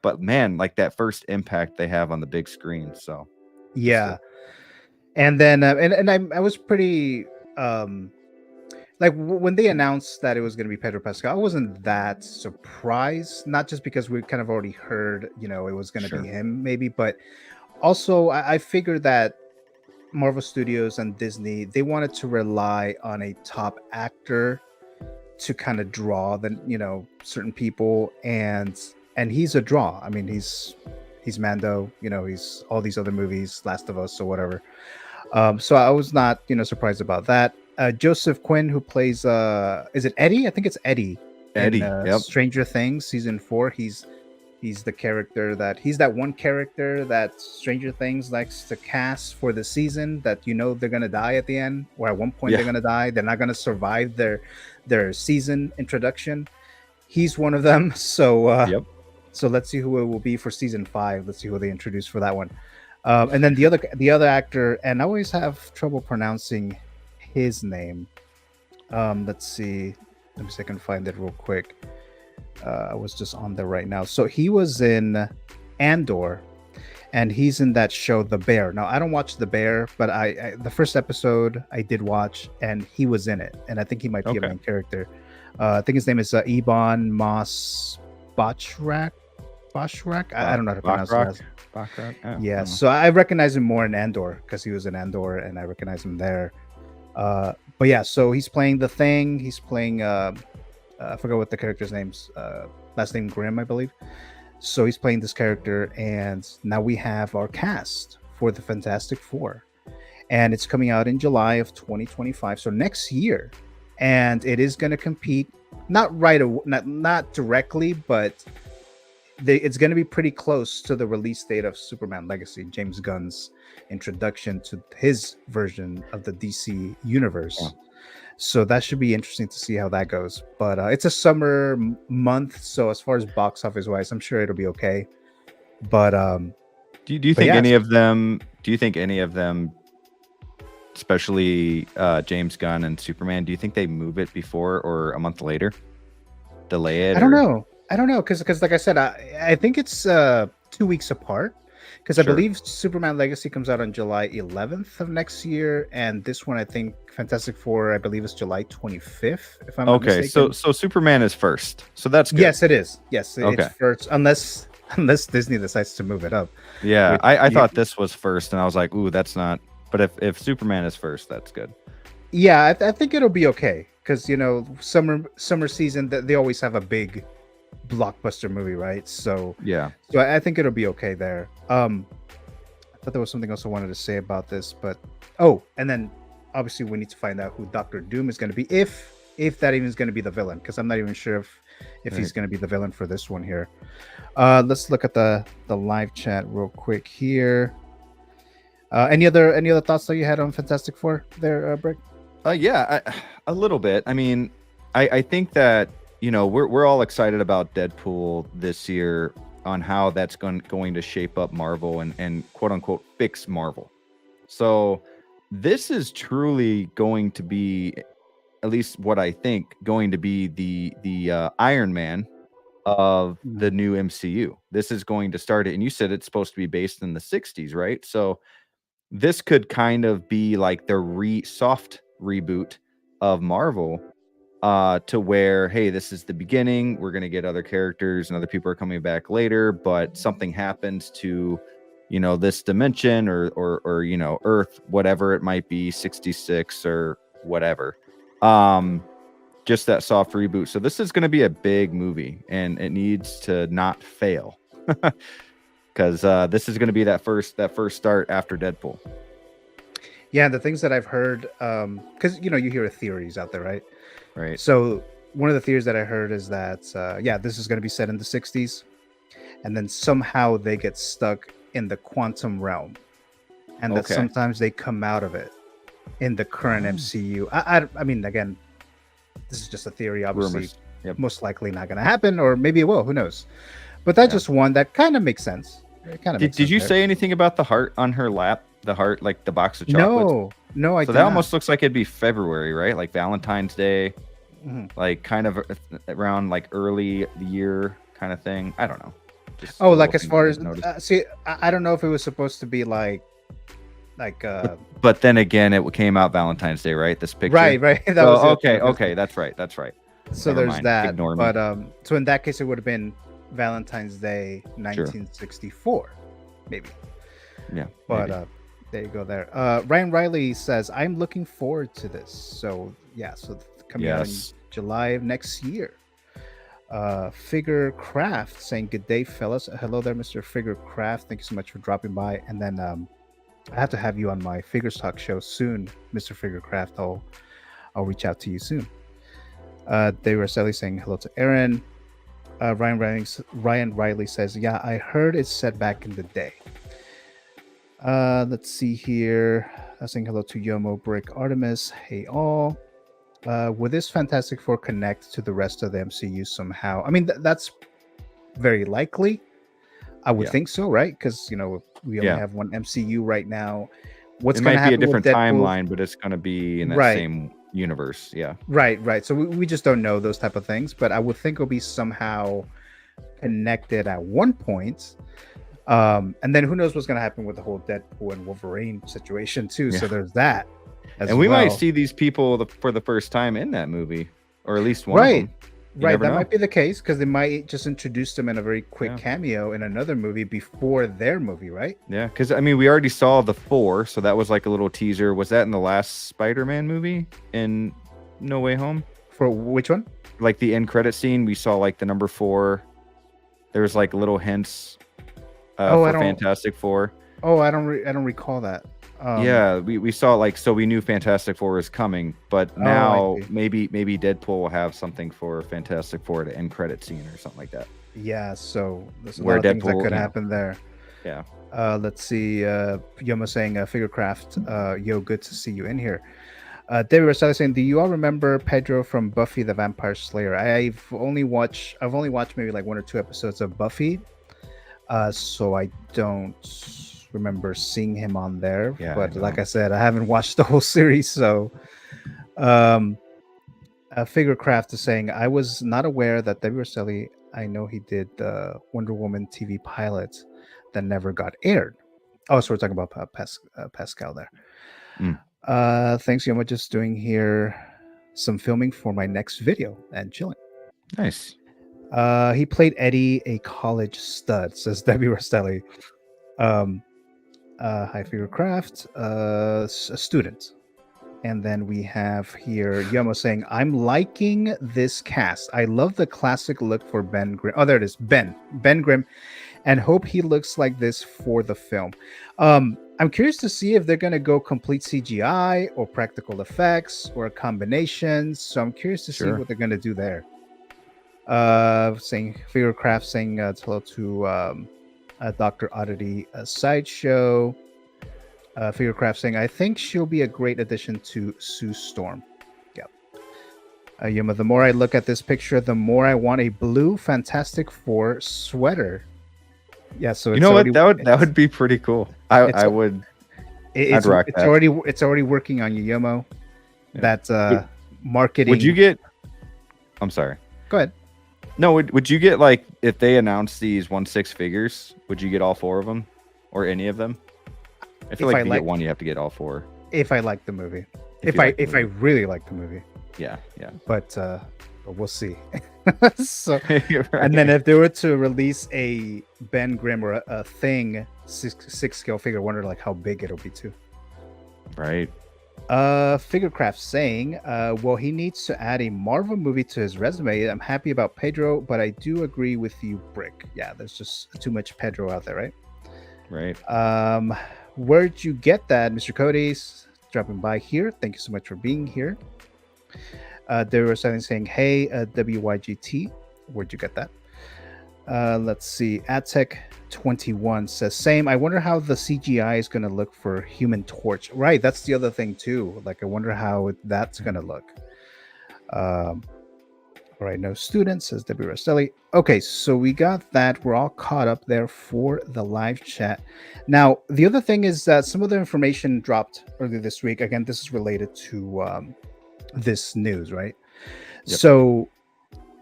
Speaker 5: but man, like that first impact they have on the big screen. So
Speaker 4: yeah, and then and I was pretty like when they announced that it was going to be Pedro Pascal, I wasn't that surprised. Not just because we kind of already heard, you know, it was going to
Speaker 5: Sure.
Speaker 4: be him, maybe, but also I figured that Marvel Studios and Disney, they wanted to rely on a top actor to kind of draw the, you know, certain people, and he's a draw. I mean, he's Mando, you know, he's all these other movies, Last of Us or whatever. So I was not, you know, surprised about that. Joseph Quinn, who plays is it Eddie? I think it's Eddie
Speaker 5: Eddie.
Speaker 4: in
Speaker 5: Yep.
Speaker 4: Stranger Things season 4. He's the character he's that one character that Stranger Things likes to cast for the season, that you know they're gonna die at the end, or at one point
Speaker 5: Yeah.
Speaker 4: they're gonna die. They're not gonna survive their season introduction. He's one of them. So
Speaker 5: Yep.
Speaker 4: so let's see who it will be for season 5. Let's see who they introduce for that one. And then the other actor, and I always have trouble pronouncing his name. Let's see. Let me see if I can find it real quick. I was just on there right now. So he was in Andor, and he's in that show The Bear. Now I don't watch The Bear, but I the first episode I did watch, and he was in it, and I think he might be a
Speaker 5: Okay.
Speaker 4: main character. I think his name is Ebon Moss Bachrak. I don't know how to pronounce it.
Speaker 5: Bachrach? Oh,
Speaker 4: Yeah,
Speaker 5: I don't know.
Speaker 4: so I recognize him more in Andor because he was in Andor, and I recognize him there. But yeah, so he's playing the Thing. He's playing I forgot what the character's name's last name, Grimm, I believe. So he's playing this character, and now we have our cast for the Fantastic Four, and it's coming out in July of 2025, so next year, and it is going to compete not right away, not directly, but it's going to be pretty close to the release date of Superman Legacy, James Gunn's introduction to his version of the DC universe.
Speaker 5: Yeah.
Speaker 4: So that should be interesting to see how that goes. But it's a summer month, so as far as box office wise, I'm sure it'll be okay. But
Speaker 5: Do you think
Speaker 4: yeah.
Speaker 5: any of them? Do you think any of them, especially James Gunn and Superman, do you think they move it before or a month later? Delay it?
Speaker 4: I don't know. Because like I said, I think it's 2 weeks apart. Because I
Speaker 5: Sure.
Speaker 4: believe Superman Legacy comes out on July 11th of next year, and this one, I think Fantastic Four, I believe, is July 25th. If I'm not
Speaker 5: Okay,
Speaker 4: mistaken.
Speaker 5: so Superman is first, so that's good.
Speaker 4: Yes, it is. Yes,
Speaker 5: Okay.
Speaker 4: it's first, unless Disney decides to move it up.
Speaker 5: Yeah,
Speaker 4: Which
Speaker 5: I
Speaker 4: you-
Speaker 5: thought this was first, and I was like, ooh, that's not. But if Superman is first, that's good.
Speaker 4: Yeah, I think it'll be okay because you know summer season they always have a big blockbuster movie, right? So
Speaker 5: Yeah.
Speaker 4: I think it'll be okay there. I thought there was something else I wanted to say about this, but and then obviously we need to find out who Doctor Doom is going to be, if that even is going to be the villain, because I'm not even sure if he's
Speaker 5: Right.
Speaker 4: going to be the villain for this one here. Let's look at the live chat real quick here. Any other thoughts that you had on Fantastic Four there, Brick?
Speaker 5: Yeah, a little bit. I mean, I think that, you know, we're all excited about Deadpool this year on how that's going to shape up Marvel and quote unquote fix Marvel. So this is truly going to be, at least what I think, going to be the Iron Man of the new MCU. This is going to start it, and you said it's supposed to be based in the 60s, right? So this could kind of be like the soft reboot of Marvel, to where, hey, this is the beginning. We're going to get other characters and other people are coming back later, but something happens to, you know, this dimension or you know, Earth, whatever it might be, 66 or whatever. Just that soft reboot. So this is going to be a big movie, and it needs to not fail. Because this is going to be that first start after Deadpool.
Speaker 4: Yeah, the things that I've heard, because you know you hear theories out there, right?
Speaker 5: Right.
Speaker 4: So one of the theories that I heard is that this is going to be set in the 60s, and then somehow they get stuck in the quantum realm, and that
Speaker 5: Okay.
Speaker 4: sometimes they come out of it in the current MCU. I mean, again, this is just a theory, obviously.
Speaker 5: Rumors. Yep.
Speaker 4: Most likely not going to happen, or maybe it will. Who knows? But that's just one that kind of makes sense. It kind of
Speaker 5: Did you say anything about the heart on her lap? The heart, like the box of chocolates?
Speaker 4: No, I
Speaker 5: So
Speaker 4: did
Speaker 5: that
Speaker 4: not.
Speaker 5: almost looks like it'd be February, right? Like Valentine's Day,
Speaker 4: Mhm.
Speaker 5: like kind of around like early the year kind of thing. I don't know. Just
Speaker 4: Oh,
Speaker 5: a
Speaker 4: like
Speaker 5: little
Speaker 4: as
Speaker 5: thing
Speaker 4: far
Speaker 5: I
Speaker 4: as
Speaker 5: noticed.
Speaker 4: see, I don't know if it was supposed to be like Like
Speaker 5: But then again, it came out Valentine's Day, right? This picture.
Speaker 4: right. That
Speaker 5: Oh,
Speaker 4: was the
Speaker 5: okay.
Speaker 4: other
Speaker 5: Okay, that's right.
Speaker 4: So
Speaker 5: Never
Speaker 4: there's
Speaker 5: mind.
Speaker 4: that.
Speaker 5: Ignore me.
Speaker 4: But so in that case, it would have been Valentine's Day, 1964, maybe.
Speaker 5: Yeah.
Speaker 4: But
Speaker 5: maybe.
Speaker 4: there you go. There. Ryan Riley says, "I'm looking forward to this." So yeah. So coming out in July of next year. Figure Craft saying, "Good day, fellas." Hello there, Mr. Figure Craft. Thank you so much for dropping by. And then I have to have you on my Figures Talk show soon, Mr. Figure Craft. I'll reach out to you soon. Dave Rosselli saying hello to Aaron. Ryan Riley says, "Yeah, I heard it's set back in the day." Let's see here. Saying hello to Yomo, Brick Artemis. Hey all. Would this Fantastic Four connect to the rest of the MCU somehow? I mean, that's very likely. I would think so, right? Because we only have one MCU right now. What's going to happen?
Speaker 5: It might be a different
Speaker 4: with
Speaker 5: timeline, but it's going to be in that same universe. Yeah.
Speaker 4: Right. So we just don't know those type of things, but I would think it'll be somehow connected at one point. And then who knows what's going to happen with the whole Deadpool and Wolverine situation too. Yeah. So there's that.
Speaker 5: And we might see these people for the first time in that movie, or at least one of them.
Speaker 4: Right, that might be the case because they might just introduce them in a very quick cameo in another movie before their movie, right?
Speaker 5: Yeah, because I mean, we already saw the 4, so that was like a little teaser. Was that in the last Spider-Man movie in No Way Home?
Speaker 4: For which one?
Speaker 5: Like the end credit scene, we saw like the number 4. There was like little hints for Fantastic Four.
Speaker 4: Oh, I don't recall that.
Speaker 5: Yeah, we saw like, so we knew Fantastic Four is coming, but now maybe Deadpool will have something for Fantastic Four to end credit scene or something like that.
Speaker 4: Yeah, so there's a
Speaker 5: where
Speaker 4: lot of things that could happen there.
Speaker 5: Yeah.
Speaker 4: Let's see. Yoma saying, Figurecraft, yo, good to see you in here. David Rosella saying, do you all remember Pedro from Buffy the Vampire Slayer? I've only watched maybe like 1 or 2 episodes of Buffy, so I don't remember seeing him on there. Yeah, but like I said, I haven't watched the whole series. So Figurecraft is saying, I was not aware that David Rosselli, I know he did the Wonder Woman TV pilot that never got aired. Oh, so we're talking about Pascal there. Thanks, Yoma. Just doing here some filming for my next video and chilling.
Speaker 5: Nice.
Speaker 4: He played Eddie, a college stud, says Debbie Rostelli. Hi, Figurecraft, a student. And then we have here Yomo saying, I'm liking this cast. I love the classic look for Ben Grimm. Oh, there it is. Ben Grimm. And hope he looks like this for the film. I'm curious to see if they're going to go complete CGI or practical effects or a combination. So I'm curious to see what they're going to do there. Saying Figurecraft saying hello to Dr. Oddity Sideshow. Figurecraft saying, I think she'll be a great addition to Sue Storm. Yep. Yuma, the more I look at this picture, the more I want a blue Fantastic Four sweater. Yeah, so
Speaker 5: you know what? That would be pretty cool. I would. I'd rock that.
Speaker 4: It's already working on you, Yomo. Yeah. That marketing.
Speaker 5: Would you get? I'm sorry.
Speaker 4: Go ahead.
Speaker 5: No, would you get, like, if they announced these 1/6 figures? Would you get all 4 of them, or any of them? I feel like if you get one, you have to get all 4.
Speaker 4: If I like the movie, if I really like the movie.
Speaker 5: Yeah.
Speaker 4: But we'll see. So, right. And then if they were to release a Ben Grimm or a Thing 6 scale figure, I wonder like how big it'll be too.
Speaker 5: Right.
Speaker 4: Figurecraft saying, well, he needs to add a Marvel movie to his resume. I'm happy about Pedro, but I do agree with you, Brick. Yeah, there's just too much Pedro out there, right?
Speaker 5: Right.
Speaker 4: Where'd you get that, Mr. Cody's dropping by here? Thank you so much for being here. They were saying, hey, WYGT, where'd you get that? Let's see. Atech21 says, same. I wonder how the CGI is going to look for Human Torch. Right. That's the other thing, too. Like, I wonder how that's going to look. All right. No students, says Debbie Rostelli. Okay. So we got that. We're all caught up there for the live chat. Now, the other thing is that some of the information dropped earlier this week. Again, this is related to this news, right? Yep. So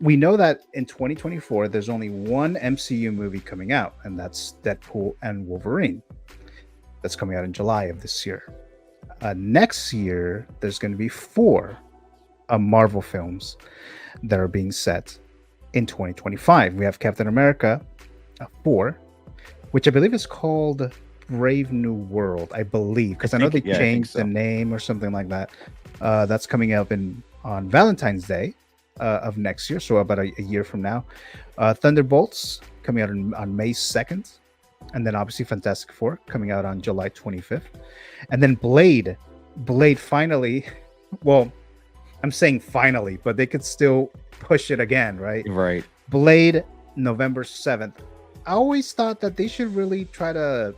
Speaker 4: we know that in 2024, there's only one MCU movie coming out, and that's Deadpool and Wolverine. That's coming out in July of this year. Next year, there's going to be 4 Marvel films that are being set in 2025. We have Captain America 4, which I believe is called Brave New World, I believe, because I know they changed the name or something like that. That's coming up on Valentine's Day of next year, so about a year from now. Thunderbolts coming out on May 2nd, and then obviously Fantastic Four coming out on July 25th, and then Blade finally. Well, I'm saying finally, but they could still push it again, right?
Speaker 5: Right.
Speaker 4: Blade, November 7th. I always thought that they should really try to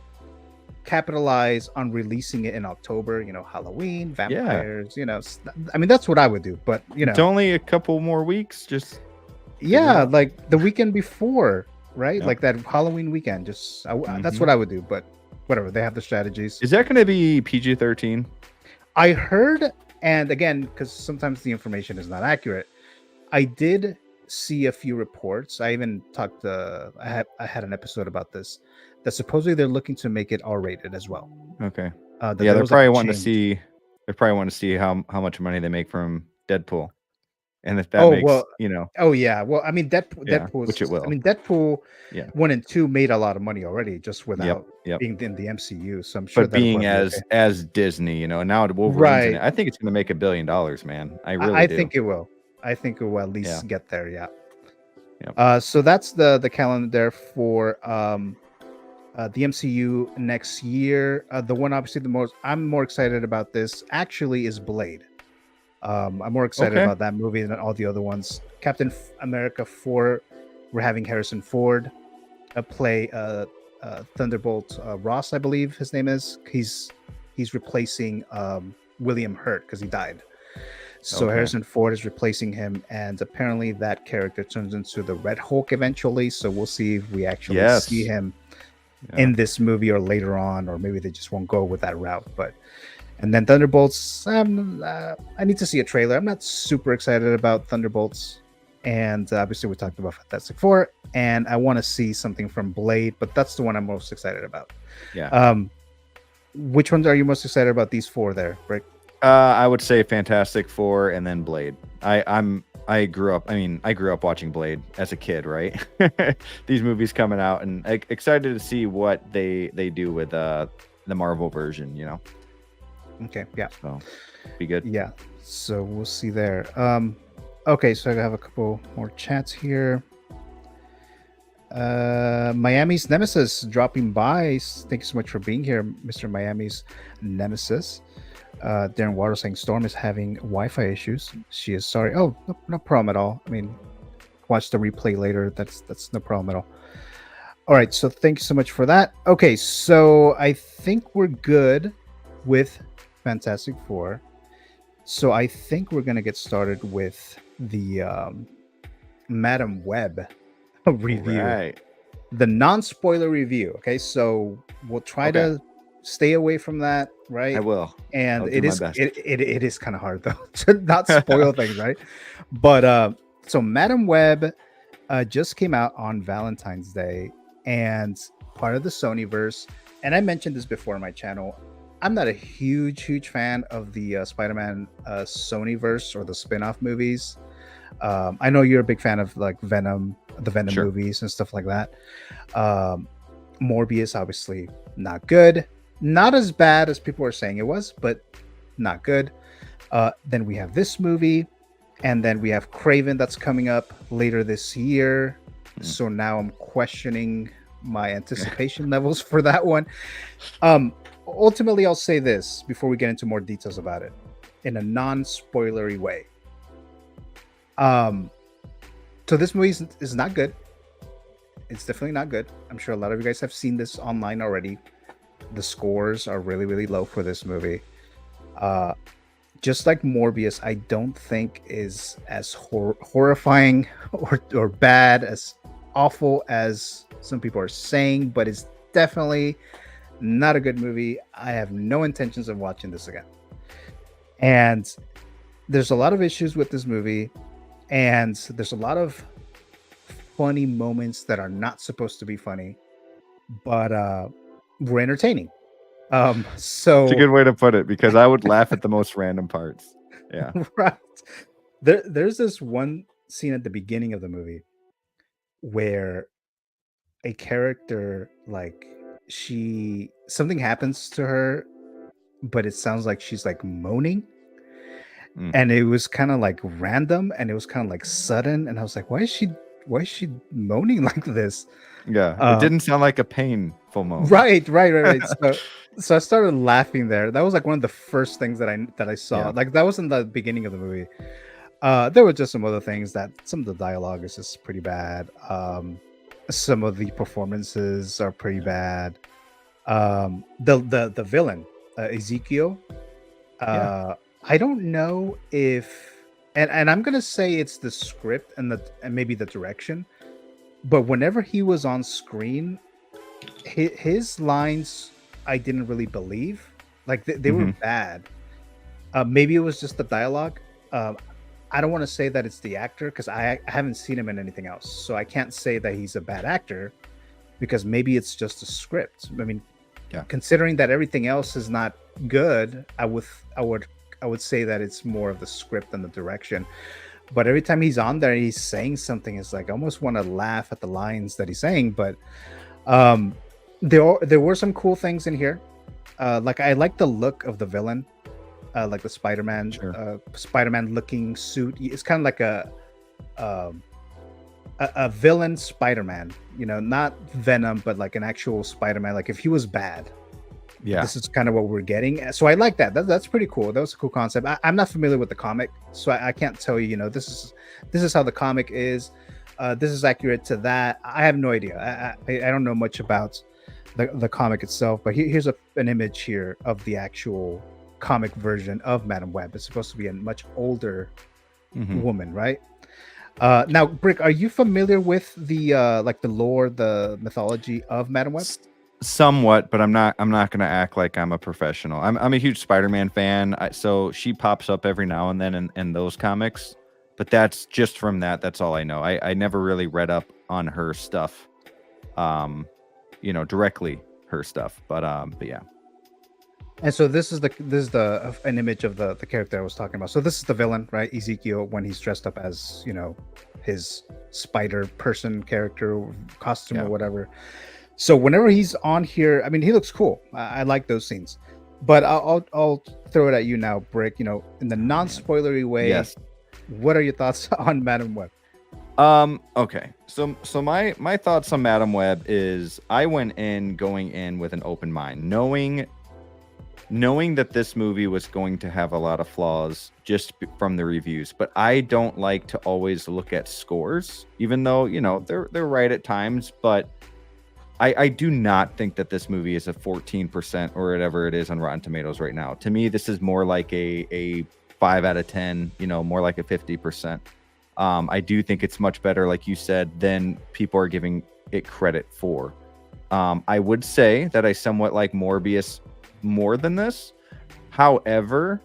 Speaker 4: capitalize on releasing it in October, Halloween, vampires, I mean, that's what I would do, but
Speaker 5: it's only a couple more weeks, just
Speaker 4: like the weekend before, right? Like that Halloween weekend, that's what I would do, but whatever, they have the strategies.
Speaker 5: Is that going to be PG-13? I
Speaker 4: heard, and again, because sometimes the information is not accurate, I did see a few reports. I even talked I had an episode about this, that supposedly they're looking to make it R-rated as well.
Speaker 5: Okay. They're probably wanting to see. They're probably wanting to see how much money they make from Deadpool, and if that makes
Speaker 4: Oh yeah. Well, I mean, Deadpool,
Speaker 5: which it will.
Speaker 4: I mean, Deadpool 1 and 2 made a lot of money already, just without being in the MCU. So I'm sure.
Speaker 5: But being as Disney, now Wolverine's in it, I think it's going to make $1 billion, man. I do.
Speaker 4: Think it will. I think it will at least get there. Yeah. So that's the calendar there for the MCU next year. The one obviously I'm more excited about this actually is Blade. I'm more excited about that movie than all the other ones. Captain America 4, we're having Harrison Ford play Thunderbolt Ross, I believe his name is. He's replacing William Hurt because he died. So Harrison Ford is replacing him, and apparently that character turns into the Red Hulk eventually. So we'll see if we actually see him in this movie or later on, or maybe they just won't go with that route. And then Thunderbolts, I need to see a trailer. I'm not super excited about Thunderbolts, and obviously we talked about Fantastic Four, and I want to see something from Blade, but that's the one I'm most excited about. Which ones are you most excited about? These 4 there, Brick?
Speaker 5: I would say Fantastic Four and then Blade. I grew up watching Blade as a kid, right? These movies coming out, and excited to see what they do with the Marvel version,
Speaker 4: Okay, yeah.
Speaker 5: So be good.
Speaker 4: Yeah. So we'll see there. Okay, so I have a couple more chats here. Miami's Nemesis dropping by. Thank you so much for being here, Mr. Miami's Nemesis. Darren Waters saying Storm is having Wi-Fi issues. She is sorry. Oh, no problem at all. I mean, watch the replay later. That's no problem at all. All right, so thank you so much for that. Okay, so I think we're good with Fantastic Four. So I think we're gonna get started with the Madam Web review,
Speaker 5: right.
Speaker 4: The non-spoiler review. Okay, so we'll try to stay away from that, right?
Speaker 5: I will,
Speaker 4: and it is kind of hard though to not spoil things, right? But so Madam Web just came out on Valentine's Day, and part of the Sonyverse. And I mentioned this before on my channel. I'm not a huge fan of the Spider-Man Sonyverse or the spin-off movies. I know you're a big fan of like Venom, the Venom movies and stuff like that. Morbius, obviously not good. Not as bad as people are saying it was, but not good. Then we have this movie, and then we have Craven that's coming up later this year. So now I'm questioning my anticipation levels for that one. Ultimately, I'll say this before we get into more details about it in a non-spoilery way. So this movie is not good. It's definitely not good. I'm sure a lot of you guys have seen this online already. The scores are really, really low for this movie. Just like Morbius, I don't think is as horrifying or bad, as awful as some people are saying, but it's definitely not a good movie. I have no intentions of watching this again. And there's a lot of issues with this movie, and there's a lot of funny moments that are not supposed to be funny, but we're entertaining.
Speaker 5: It's a good way to put it because I would laugh at the most random parts. Yeah.
Speaker 4: Right. There's this one scene at the beginning of the movie where a character, like, she something happens to her, but it sounds like she's like moaning.
Speaker 5: Mm.
Speaker 4: And it was kind of like random and it was kind of like sudden. And I was like, why is she moaning like this?
Speaker 5: Yeah. It didn't sound like a painful moan.
Speaker 4: Right. So I started laughing there. That was like one of the first things that I saw.
Speaker 5: Yeah.
Speaker 4: Like that was in the beginning of the movie. There were just some other things that some of the dialogue is just pretty bad. Some of the performances are pretty bad. The villain, Ezekiel.
Speaker 5: Yeah.
Speaker 4: I don't know if, and I'm gonna say it's the script and maybe the direction, but whenever he was on screen, his lines I didn't really believe. Like they were bad. Maybe it was just the dialogue. I don't want to say that it's the actor because I haven't seen him in anything else, so I can't say that he's a bad actor because maybe it's just a script. I mean,
Speaker 5: Yeah.
Speaker 4: considering that everything else is not good, I would say that it's more of the script than the direction. But every time he's on there, he's saying something. It's like I almost want to laugh at the lines that he's saying. But there were some cool things in here. Like I like the look of the villain, like the Spider-Man,
Speaker 5: Sure.
Speaker 4: Spider-Man looking suit. It's kind of like a villain Spider-Man. You know, not Venom, but like an actual Spider-Man. Like if he was bad,
Speaker 5: Yeah.
Speaker 4: this is kind of what we're getting. So I like that. That's pretty cool. That was a cool concept. I'm not familiar with the comic, so I can't tell you. You know, this is how the comic is. This is accurate to that. I have no idea. I don't know much about the comic itself. But here's an image here of the actual comic version of Madam Web. It's supposed to be a much older woman, right? Now, Brick, are you familiar with the like the lore, the mythology of Madam Web?
Speaker 5: Somewhat, but I'm not gonna act like I'm a professional. I'm a huge Spider-Man fan, so she pops up every now and then in those comics, but that's just from that's all I know. I never really read up on her stuff, directly her stuff, but yeah.
Speaker 4: And so this is an image of the character I was talking about. So this is the villain, right? Ezekiel, when he's dressed up as, his spider person character costume or whatever. So whenever he's on here, I mean, he looks cool. I like those scenes. But I'll throw it at you now, Brick. In the non-spoilery way.
Speaker 5: Yes.
Speaker 4: What are your thoughts on Madam Web?
Speaker 5: Okay. So my thoughts on Madam Web is I went in going in with an open mind, knowing that this movie was going to have a lot of flaws just from the reviews, but I don't like to always look at scores, even though, they're right at times, but I do not think that this movie is a 14% or whatever it is on Rotten Tomatoes right now. To me, this is more like a 5 out of 10, more like a 50%. I do think it's much better, like you said, than people are giving it credit for. I would say that I somewhat like Morbius more than this. However,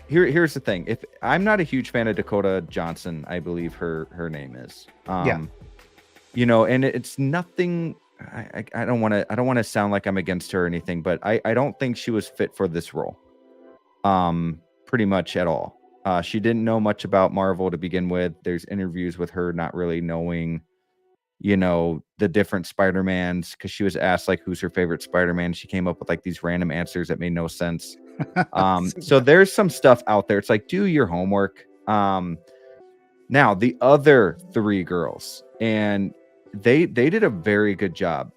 Speaker 5: here's the thing. If I'm not a huge fan of Dakota Johnson, I believe her name is. And it's nothing. I don't want to sound like I'm against her or anything, but I don't think she was fit for this role. Pretty much at all. She didn't know much about Marvel to begin with. There's interviews with her not really knowing, the different Spider-Mans, because she was asked like who's her favorite Spider-Man. She came up with like these random answers that made no sense. So there's some stuff out there. It's like, do your homework. Now the other three girls, and they did a very good job.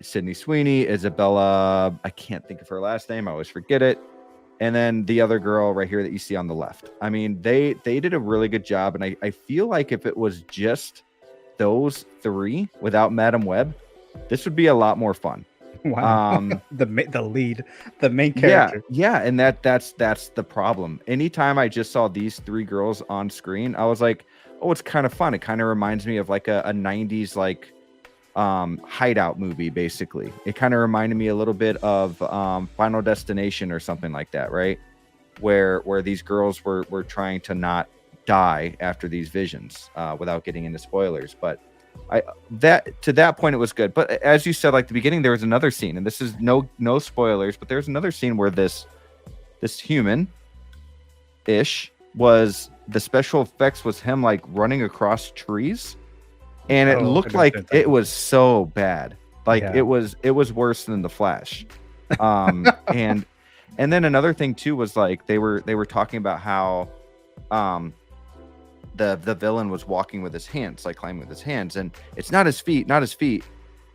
Speaker 5: Sydney Sweeney, Isabella, I can't think of her last name, I always forget it, and then the other girl right here that you see on the left. I mean, they did a really good job, and I feel like if it was just those three without Madam Web, this would be a lot more fun.
Speaker 4: Wow. The lead, the main character.
Speaker 5: Yeah, and that's the problem. Anytime I just saw these three girls on screen, I was like, oh, it's kind of fun. It kind of reminds me of like a 90s like hideout movie, basically. It kind of reminded me a little bit of Final Destination or something like that, right? Where these girls were trying to not die after these visions, without getting into spoilers. But to that point it was good. But as you said, like the beginning, there was another scene, and this is no spoilers, but there's another scene where this human ish was the special effects was him like running across trees, and it looked like it was so bad. Like it was worse than the Flash. And then another thing too was like they were talking about how the villain was walking with his hands, like climbing with his hands, and it's not his feet.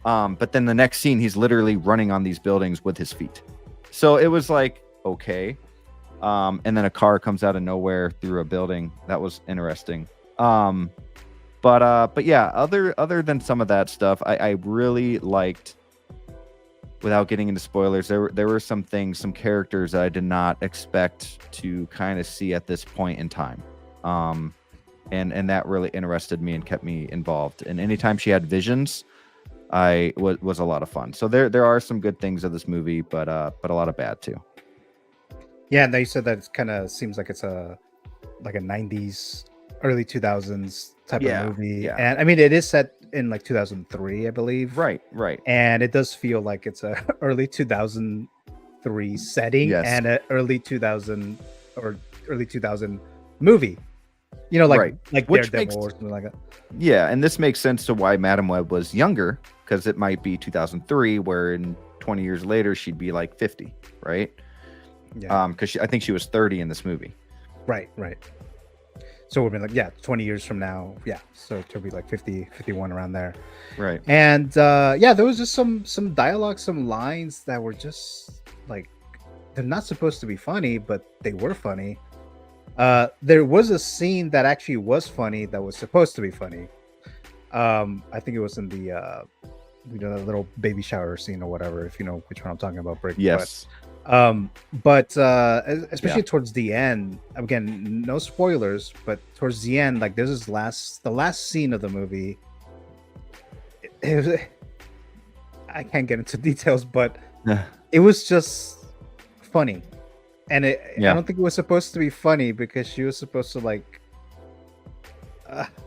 Speaker 5: But then the next scene, he's literally running on these buildings with his feet. So it was like, okay. And then a car comes out of nowhere through a building. That was interesting. But yeah, other than some of that stuff, I really liked, without getting into spoilers, there were some things, some characters that I did not expect to kind of see at this point in time. And that really interested me and kept me involved. And anytime she had visions, was a lot of fun. So there are some good things of this movie, but a lot of bad too.
Speaker 4: Yeah, and you said that it kind of seems like it's like a 90s, early 2000s type of movie.
Speaker 5: Yeah.
Speaker 4: And I mean, it is set in like 2003, I believe.
Speaker 5: Right.
Speaker 4: And it does feel like it's a early 2003 setting and an early 2000 movie. You know, like Daredevil or something like that.
Speaker 5: Yeah, and this makes sense to why Madam Web was younger, because it might be 2003, where in 20 years later she'd be like 50, right? Yeah. Because I think she was 30 in this movie.
Speaker 4: Right. So we've been like, 20 years from now. Yeah. So it'll be like 50, 51 around there.
Speaker 5: Right.
Speaker 4: And there was just some dialogue, some lines that were just like, they're not supposed to be funny, but they were funny. There was a scene that actually was funny that was supposed to be funny. I think it was in the the little baby shower scene or whatever, if you know which one I'm talking about, Brick.
Speaker 5: Yes.
Speaker 4: But especially towards the end, again, no spoilers, but towards the end, like this is the last scene of the movie. I can't get into details, but it was just funny. And I don't think it was supposed to be funny, because she was supposed to like.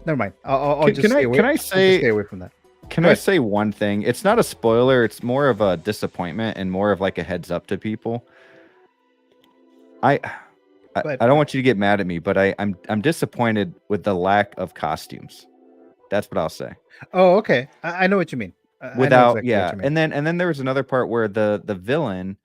Speaker 4: Never mind. I'll just stay away.
Speaker 5: Can I say?
Speaker 4: Stay away from that.
Speaker 5: Can I say one thing? It's not a spoiler. It's more of a disappointment and more of like a heads up to people. I don't want you to get mad at me, but I'm disappointed with the lack of costumes. That's what I'll say.
Speaker 4: Oh, okay. I know what you mean.
Speaker 5: Without, and then there was another part where the villain,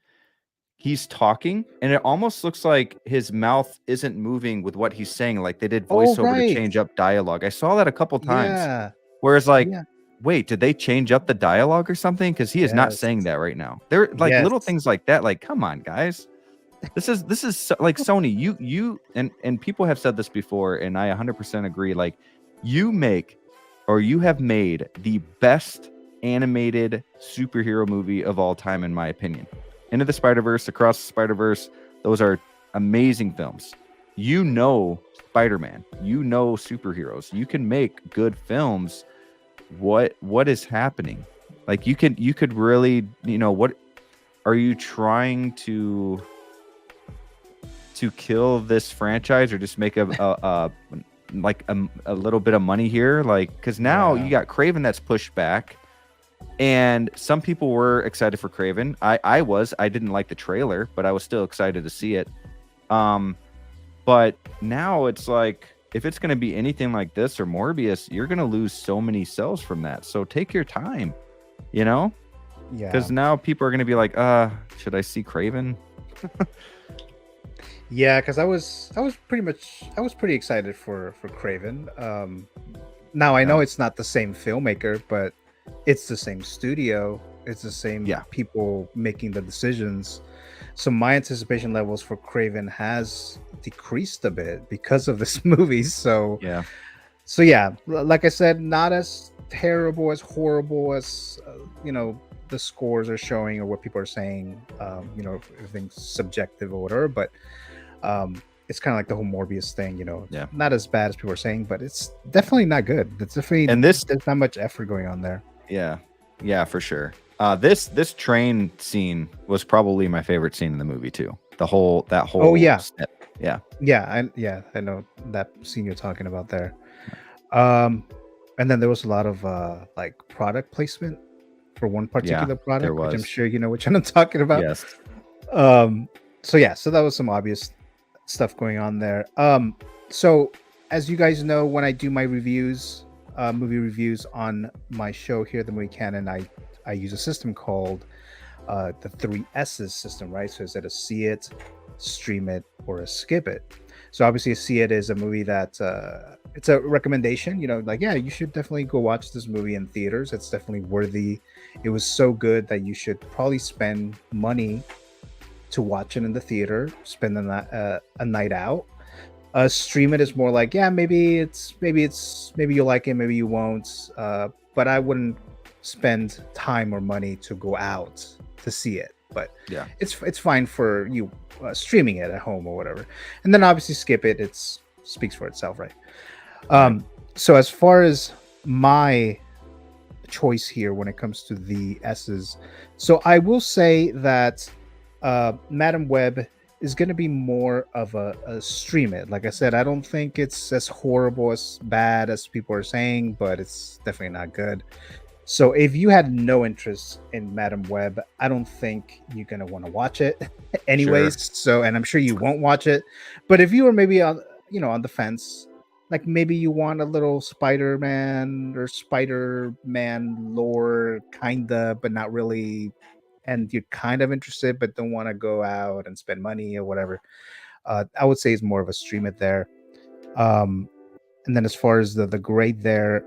Speaker 5: he's talking, and it almost looks like his mouth isn't moving with what he's saying. Like they did voiceover to change up dialogue. I saw that a couple times. Yeah. Whereas like. Yeah. Wait, did they change up the dialogue or something? Because he is not saying that right now. They're like little things like that. Like, come on, guys. This is so, like Sony. You and people have said this before, and I 100% agree. Like, you have made the best animated superhero movie of all time, in my opinion. Into the Spider-Verse, Across the Spider-Verse, those are amazing films. You know Spider-Man. You know superheroes. You can make good films. What is happening? Like you could really, what are you trying to kill this franchise, or just make a little bit of money here? Like, because now you got Kraven that's pushed back, and some people were excited for Kraven. I didn't like the trailer, but I was still excited to see it. But now it's like, if it's going to be anything like this or Morbius, you're going to lose so many sales from that. So take your time, Yeah. Because now people are going to be like, should I see Kraven?
Speaker 4: Yeah, because I was pretty excited for Kraven. Now I know it's not the same filmmaker, but it's the same studio. It's the same people making the decisions. So my anticipation levels for Kraven has decreased a bit because of this movie. So like I said, not as terrible, as horrible as the scores are showing or what people are saying. Everything's subjective or whatever, but it's kind of like the whole Morbius thing. Not as bad as people are saying, but it's definitely not good. It's definitely, and there's not much effort going on there.
Speaker 5: Yeah, for sure. This train scene was probably my favorite scene in the movie too. That whole step.
Speaker 4: I know that scene you're talking about there. And then there was a lot of like product placement for one
Speaker 5: Yeah,
Speaker 4: particular
Speaker 5: there
Speaker 4: product, which I'm
Speaker 5: was.
Speaker 4: sure you know which one I'm talking about.
Speaker 5: Yes.
Speaker 4: So yeah, so that was some obvious stuff going on there. So as you guys know, when I do my reviews, movie reviews on my show here, the Movie Canon, I use a system called the 3S's system, right? So is it a see it, stream it, or a skip it? So obviously, a see it is a movie that it's a recommendation. You know, like yeah, you should definitely go watch this movie in theaters. It's definitely worthy. It was so good that you should probably spend money to watch it in the theater, spend a night out. Stream it is more like yeah, maybe you'll like it, maybe you won't. But I wouldn't spend time or money to go out to see it. But
Speaker 5: Yeah.
Speaker 4: it's fine for you streaming it at home or whatever. And then obviously skip it. It's speaks for itself, right? So as far as my choice here when it comes to the S's, so I will say that Madam Web is going to be more of a stream it. Like I said, I don't think it's as horrible, as bad as people are saying, but it's definitely not good. So if you had no interest in Madam Web, I don't think you're gonna want to watch it, anyways.
Speaker 5: Sure.
Speaker 4: So, and I'm sure you won't watch it. But if you were maybe on, on the fence, like maybe you want a little Spider-Man or Spider-Man lore, kinda, but not really, and you're kind of interested but don't want to go out and spend money or whatever, I would say it's more of a stream it there. And then as far as the grade there,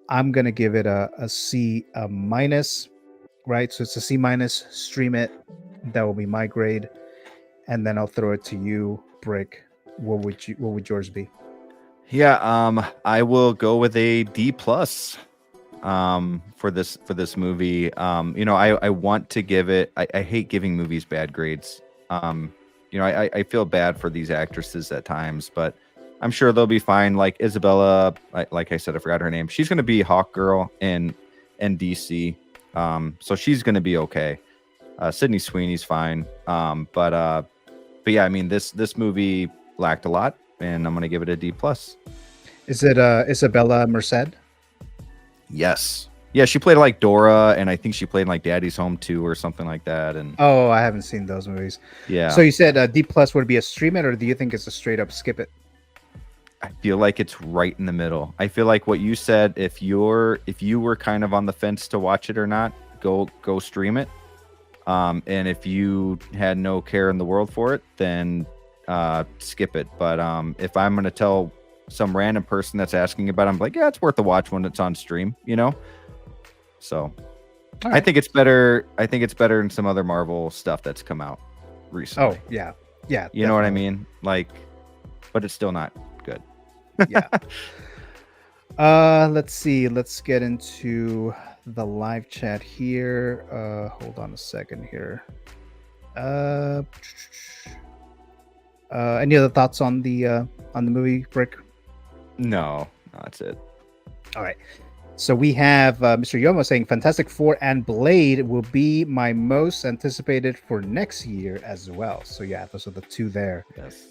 Speaker 4: I'm gonna give it a C, a minus, right? So it's a C minus, stream it. That will be my grade. And then I'll throw it to you, Brick. What would yours be?
Speaker 5: Yeah, I will go with a D plus for this movie. I want to give it, I hate giving movies bad grades. I feel bad for these actresses at times, but I'm sure they'll be fine. Like Isabella, like I said, I forgot her name. She's going to be Hawk Girl in DC. So she's going to be okay. Sydney Sweeney's fine. But yeah, I mean, this movie lacked a lot, and I'm going to give it a D plus.
Speaker 4: Is it Isabella Merced?
Speaker 5: Yes. Yeah, she played like Dora, and I think she played in like Daddy's Home 2 or something like that. And
Speaker 4: Oh, I haven't seen those movies.
Speaker 5: yeah.
Speaker 4: So you said D plus would be a stream it, or do you think it's a straight up skip it?
Speaker 5: I feel like it's right in the middle. I feel like what you said, if you were kind of on the fence to watch it or not, go stream it. And if you had no care in the world for it, then skip it. But if I'm gonna tell some random person that's asking about it, I'm like, yeah, it's worth a watch when it's on stream, So
Speaker 4: All
Speaker 5: I
Speaker 4: right.
Speaker 5: think it's better. I think it's better than some other Marvel stuff that's come out recently.
Speaker 4: Oh yeah, yeah.
Speaker 5: You know what I
Speaker 4: definitely.
Speaker 5: mean? Like, but it's still not good.
Speaker 4: Yeah. Let's see. Let's get into the live chat here. Hold on a second here. Any other thoughts on the movie, Brick?
Speaker 5: No, that's it.
Speaker 4: All right. So we have Mr. Yomo saying Fantastic Four and Blade will be my most anticipated for next year as well. So yeah, those are the two there.
Speaker 5: Yes.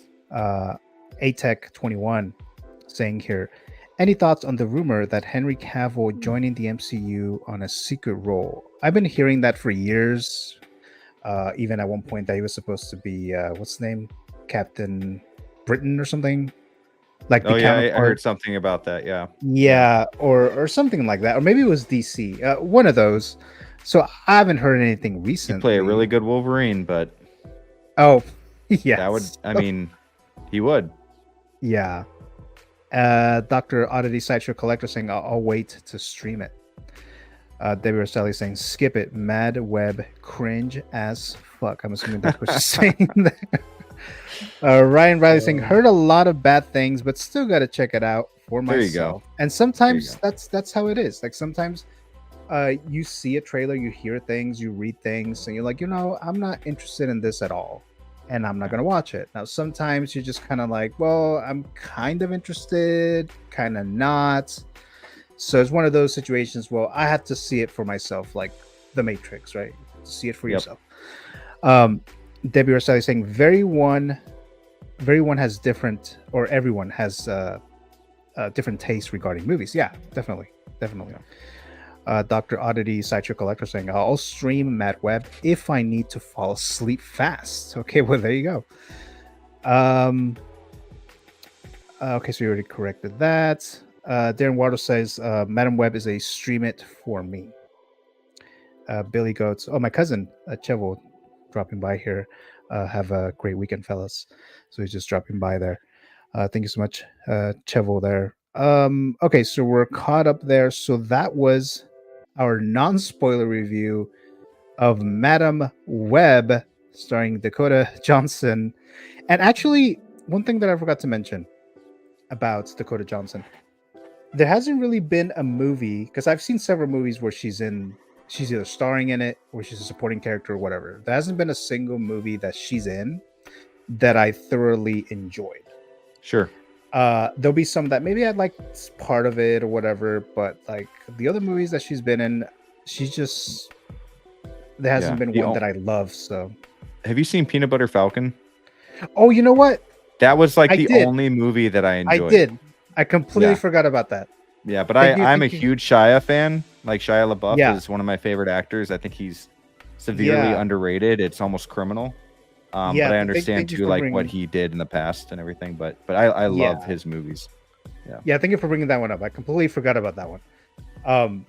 Speaker 4: ATEC 21 saying here, any thoughts on the rumor that Henry Cavill joining the MCU on a secret role? I've been hearing that for years. Even at one point that he was supposed to be what's his name, Captain Britain or something, like the
Speaker 5: Oh yeah, I
Speaker 4: counterpart.
Speaker 5: heard something about that. Yeah.
Speaker 4: Yeah, or something like that, or maybe it was DC. One of those. So I haven't heard anything
Speaker 5: He'd
Speaker 4: recently.
Speaker 5: play a really good Wolverine, but
Speaker 4: Oh, yeah.
Speaker 5: that would. I mean, he would.
Speaker 4: Yeah. Dr. Oddity Sideshow Collector saying, I'll wait to stream it. David Roselli saying, skip it. Mad Web cringe as fuck. I'm assuming that's what you're saying there. Ryan Riley saying, heard a lot of bad things, but still got to check it out for
Speaker 5: There you
Speaker 4: myself.
Speaker 5: go.
Speaker 4: And sometimes that's how it is. Like sometimes you see a trailer, you hear things, you read things, and you're like, I'm not interested in this at all. And I'm not going to watch it. Now, sometimes you're just kind of like, well, I'm kind of interested, kind of not. So it's one of those situations. Well, I have to see it for myself, like The Matrix, right? See it for yourself. Debbie Rosselli saying, everyone has different, or everyone has different tastes regarding movies. Yeah, definitely. definitely. Dr. Oddity Sideshow Collector saying, I'll stream Mad Web if I need to fall asleep fast. Okay, well, there you go. Okay, so you already corrected that. Darren Water says, Madam Web is a stream it for me. Billy Goats. Oh, my cousin, Chevo, dropping by here. Have a great weekend, fellas. So he's just dropping by there. Thank you so much, Chevo there. Okay, so we're caught up there. So that was our non-spoiler review of Madam Web, starring Dakota Johnson. And actually, one thing that I forgot to mention about Dakota Johnson, there hasn't really been a movie, because I've seen several movies where she's either starring in it or she's a supporting character or whatever. There hasn't been a single movie that she's in that I thoroughly enjoyed.
Speaker 5: Sure.
Speaker 4: There'll be some that maybe I'd like part of it or whatever, but like the other movies that she's been in, there hasn't been one that I love. So,
Speaker 5: have you seen Peanut Butter Falcon?
Speaker 4: Oh, you know what?
Speaker 5: That was like the only movie that I enjoyed.
Speaker 4: I did. I completely forgot about that.
Speaker 5: Yeah, but I'm a huge Shia fan. Like Shia LaBeouf is one of my favorite actors. I think he's severely underrated. It's almost criminal. But I understand too, like what he did in the past and everything. But I love his movies.
Speaker 4: Yeah. Thank you for bringing that one up. I completely forgot about that one.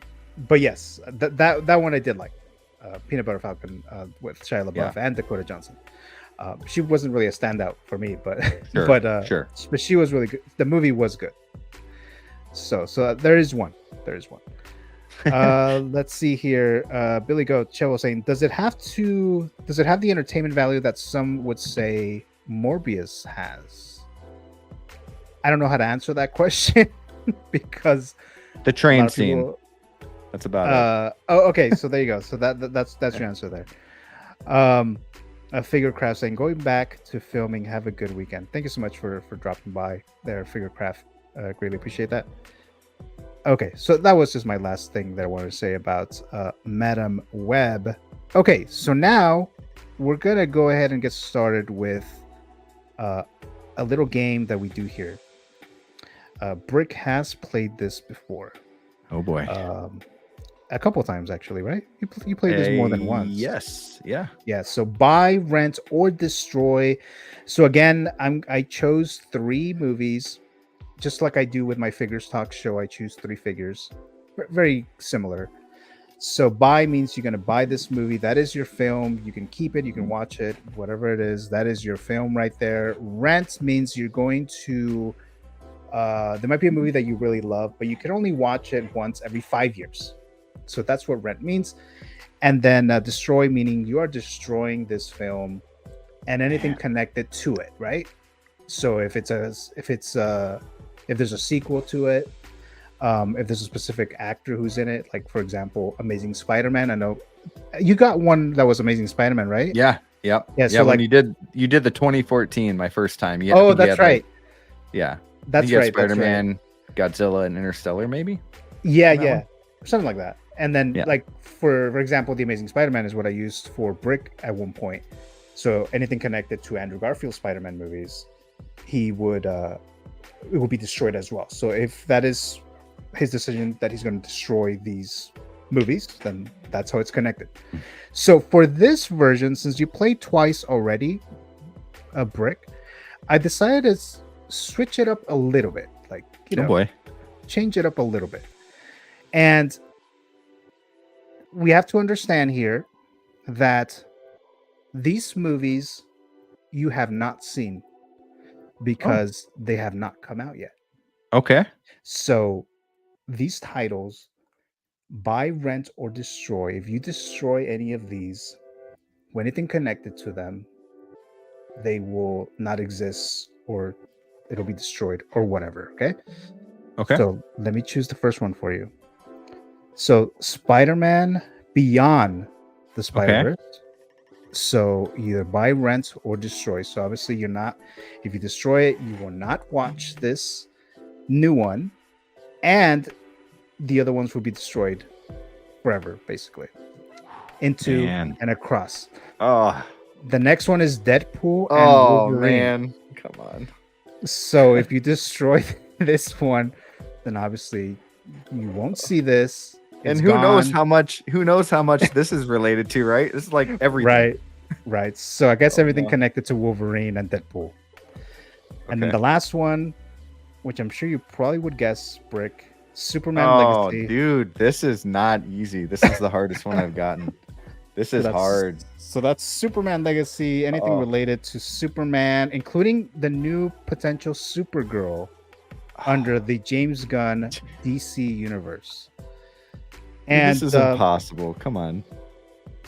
Speaker 4: But yes, that one I did like. Peanut Butter Falcon with Shia LaBeouf and Dakota Johnson. She wasn't really a standout for me, but but she was really good. The movie was good. So there is one. Let's see here. Billy Goat Chevo saying, does it have the entertainment value that some would say Morbius has? I don't know how to answer that question because
Speaker 5: the train scene. That's about it.
Speaker 4: Okay, so there you go. So that's your answer there. A Figure Craft saying, going back to filming, have a good weekend. Thank you so much for dropping by there, Figure Craft. Greatly appreciate that. Okay, so that was just my last thing that I wanted to say about Madam Web. Okay, so now we're gonna go ahead and get started with a little game that we do here. Brick has played this before.
Speaker 5: Oh boy.
Speaker 4: A couple times actually, right? You played this more than once.
Speaker 5: Yes. Yeah.
Speaker 4: So buy, rent, or destroy. So again, I chose 3 movies, just like I do with my Figures Talk show. I choose 3 figures, very similar. So buy means you're going to buy this movie. That is your film. You can keep it. You can watch it. Whatever it is, that is your film right there. Rent means you're going to. There might be a movie that you really love, but you can only watch it once every 5 years. So that's what rent means. And then destroy, meaning you are destroying this film and anything connected to it, right? So if there's a sequel to it, if there's a specific actor who's in it, like for example, Amazing Spider-Man. I know you got one that was Amazing Spider-Man, right?
Speaker 5: Yeah. So
Speaker 4: like,
Speaker 5: when you did the 2014, my first time.
Speaker 4: That's right.
Speaker 5: That's right. Spider-Man, Godzilla, and Interstellar, maybe.
Speaker 4: Yeah, something like that. And then, like for example, the Amazing Spider-Man is what I used for Brick at one point. So anything connected to Andrew Garfield's Spider-Man movies, it would be destroyed as well. So if that is his decision that he's going to destroy these movies, then that's how it's connected. So for this version, since you played twice already, a Brick, I decided to switch it up a little bit, like change it up a little bit. And we have to understand here that these movies you have not seen because they have not come out yet.
Speaker 5: Okay.
Speaker 4: So these titles, buy, rent, or destroy, if you destroy any of these, when anything connected to them, they will not exist or it'll be destroyed or whatever. Okay. So let me choose the first one for you. So Spider-Man Beyond the Spider-Verse. Okay. So either buy, rent, or destroy. So obviously if you destroy it, you will not watch this new one. And the other ones will be destroyed forever, basically. Into and across.
Speaker 5: Oh.
Speaker 4: The next one is Deadpool and Wolverine.
Speaker 5: Man. Come on.
Speaker 4: So if you destroy this one, then obviously You won't see this.
Speaker 5: And
Speaker 4: It's
Speaker 5: who knows
Speaker 4: gone.
Speaker 5: how much this is related to, right? This is like everything.
Speaker 4: Right. Right. So I guess
Speaker 5: Oh,
Speaker 4: everything
Speaker 5: no.
Speaker 4: connected to Wolverine and Deadpool. And then
Speaker 5: Okay.
Speaker 4: the last one, which I'm sure you probably would guess, Brick, Superman
Speaker 5: Oh,
Speaker 4: Legacy.
Speaker 5: dude, this is not easy. This is the hardest one I've gotten. This is hard.
Speaker 4: So that's Superman Legacy, anything
Speaker 5: Oh.
Speaker 4: related to Superman, including the new potential Supergirl under the James Gunn DC universe. And
Speaker 5: this is impossible. Come on.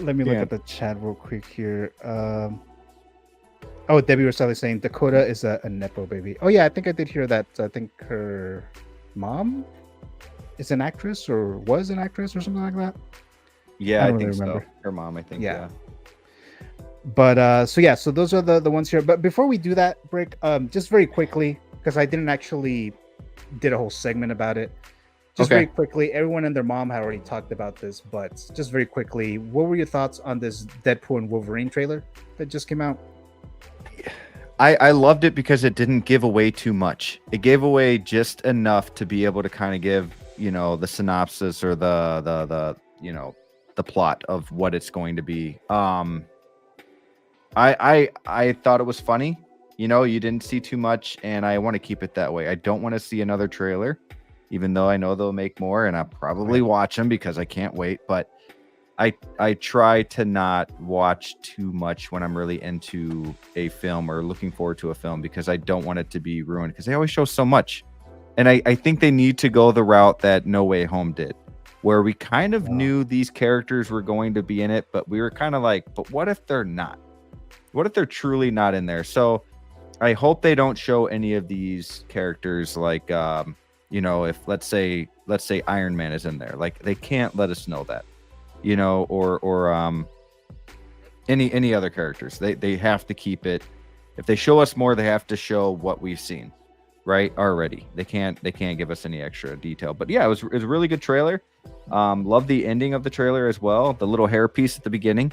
Speaker 4: let me look at the chat real quick here. Oh, Debbie Rosales saying Dakota is a Nepo baby. Oh, yeah, I think I did hear that. I think her mom is an actress or was an actress or something like that.
Speaker 5: Yeah,
Speaker 4: I
Speaker 5: I
Speaker 4: don't
Speaker 5: think
Speaker 4: really remember.
Speaker 5: so. Her mom, I think.
Speaker 4: Yeah.
Speaker 5: Yeah.
Speaker 4: But so those are the ones here. But before we do that, Brick, just very quickly, because I didn't actually did a whole segment about it. Just very quickly, everyone and their mom had already talked about this, but just very quickly, what were your thoughts on this Deadpool and Wolverine trailer that just came out?
Speaker 5: I loved it because it didn't give away too much. It gave away just enough to be able to kind of give, the synopsis or the plot of what it's going to be. I thought it was funny. You didn't see too much, and I want to keep it that way. I don't want to see another trailer, even though I know they'll make more, and I'll probably watch them because I can't wait. But I try to not watch too much when I'm really into a film or looking forward to a film, because I don't want it to be ruined, because they always show so much. And I think they need to go the route that No Way Home did, where we kind of knew these characters were going to be in it, but we were kind of like, but what if they're not? What if they're truly not in there? So I hope they don't show any of these characters, like if let's say Iron Man is in there, like they can't let us know that, or any other characters. They have to keep it. If they show us more, they have to show what we've seen, right? Already. They can't give us any extra detail. But yeah, it was a really good trailer. Love the ending of the trailer as well. The little hairpiece at the beginning.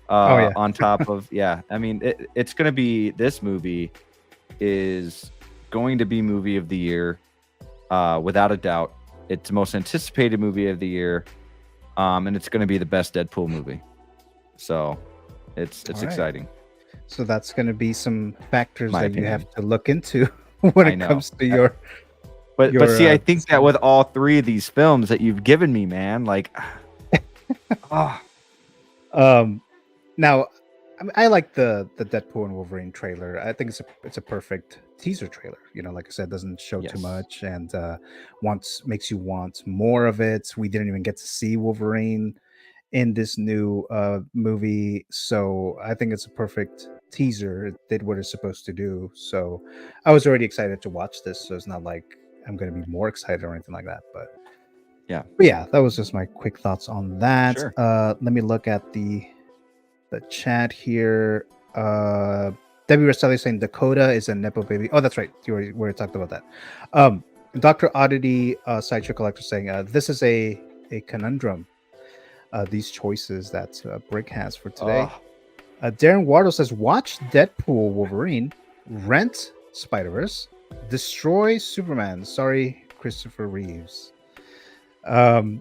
Speaker 5: On top of I mean, it's gonna be, this movie is going to be movie of the year, without a doubt. It's the most anticipated movie of the year, and it's going to be the best Deadpool movie. So it's exciting.
Speaker 4: So that's going to be some factors
Speaker 5: My
Speaker 4: that
Speaker 5: opinion.
Speaker 4: you have to look into when it comes to your.
Speaker 5: But see, I think that with all three of these films that you've given me, man, like,
Speaker 4: Now, I like the Deadpool and Wolverine trailer. I think it's a perfect teaser trailer. Like I said, doesn't show too much, and makes you want more of it. We didn't even get to see Wolverine in this new movie, so I think it's a perfect teaser. It did what it's supposed to do. So I was already excited to watch this. So it's not like I'm going to be more excited or anything like that. But yeah, that was just my quick thoughts on that.
Speaker 5: Sure.
Speaker 4: Let me look at the chat here. Debbie Rosselli saying Dakota is a Nepo baby. Oh, that's right. We already talked about that. Dr. Oddity, Sideshow Collector saying this is a conundrum. These choices that Brick has for today. Darren Wardo says watch Deadpool Wolverine, rent Spider-Verse, destroy Superman. Sorry, Christopher Reeves. Debbie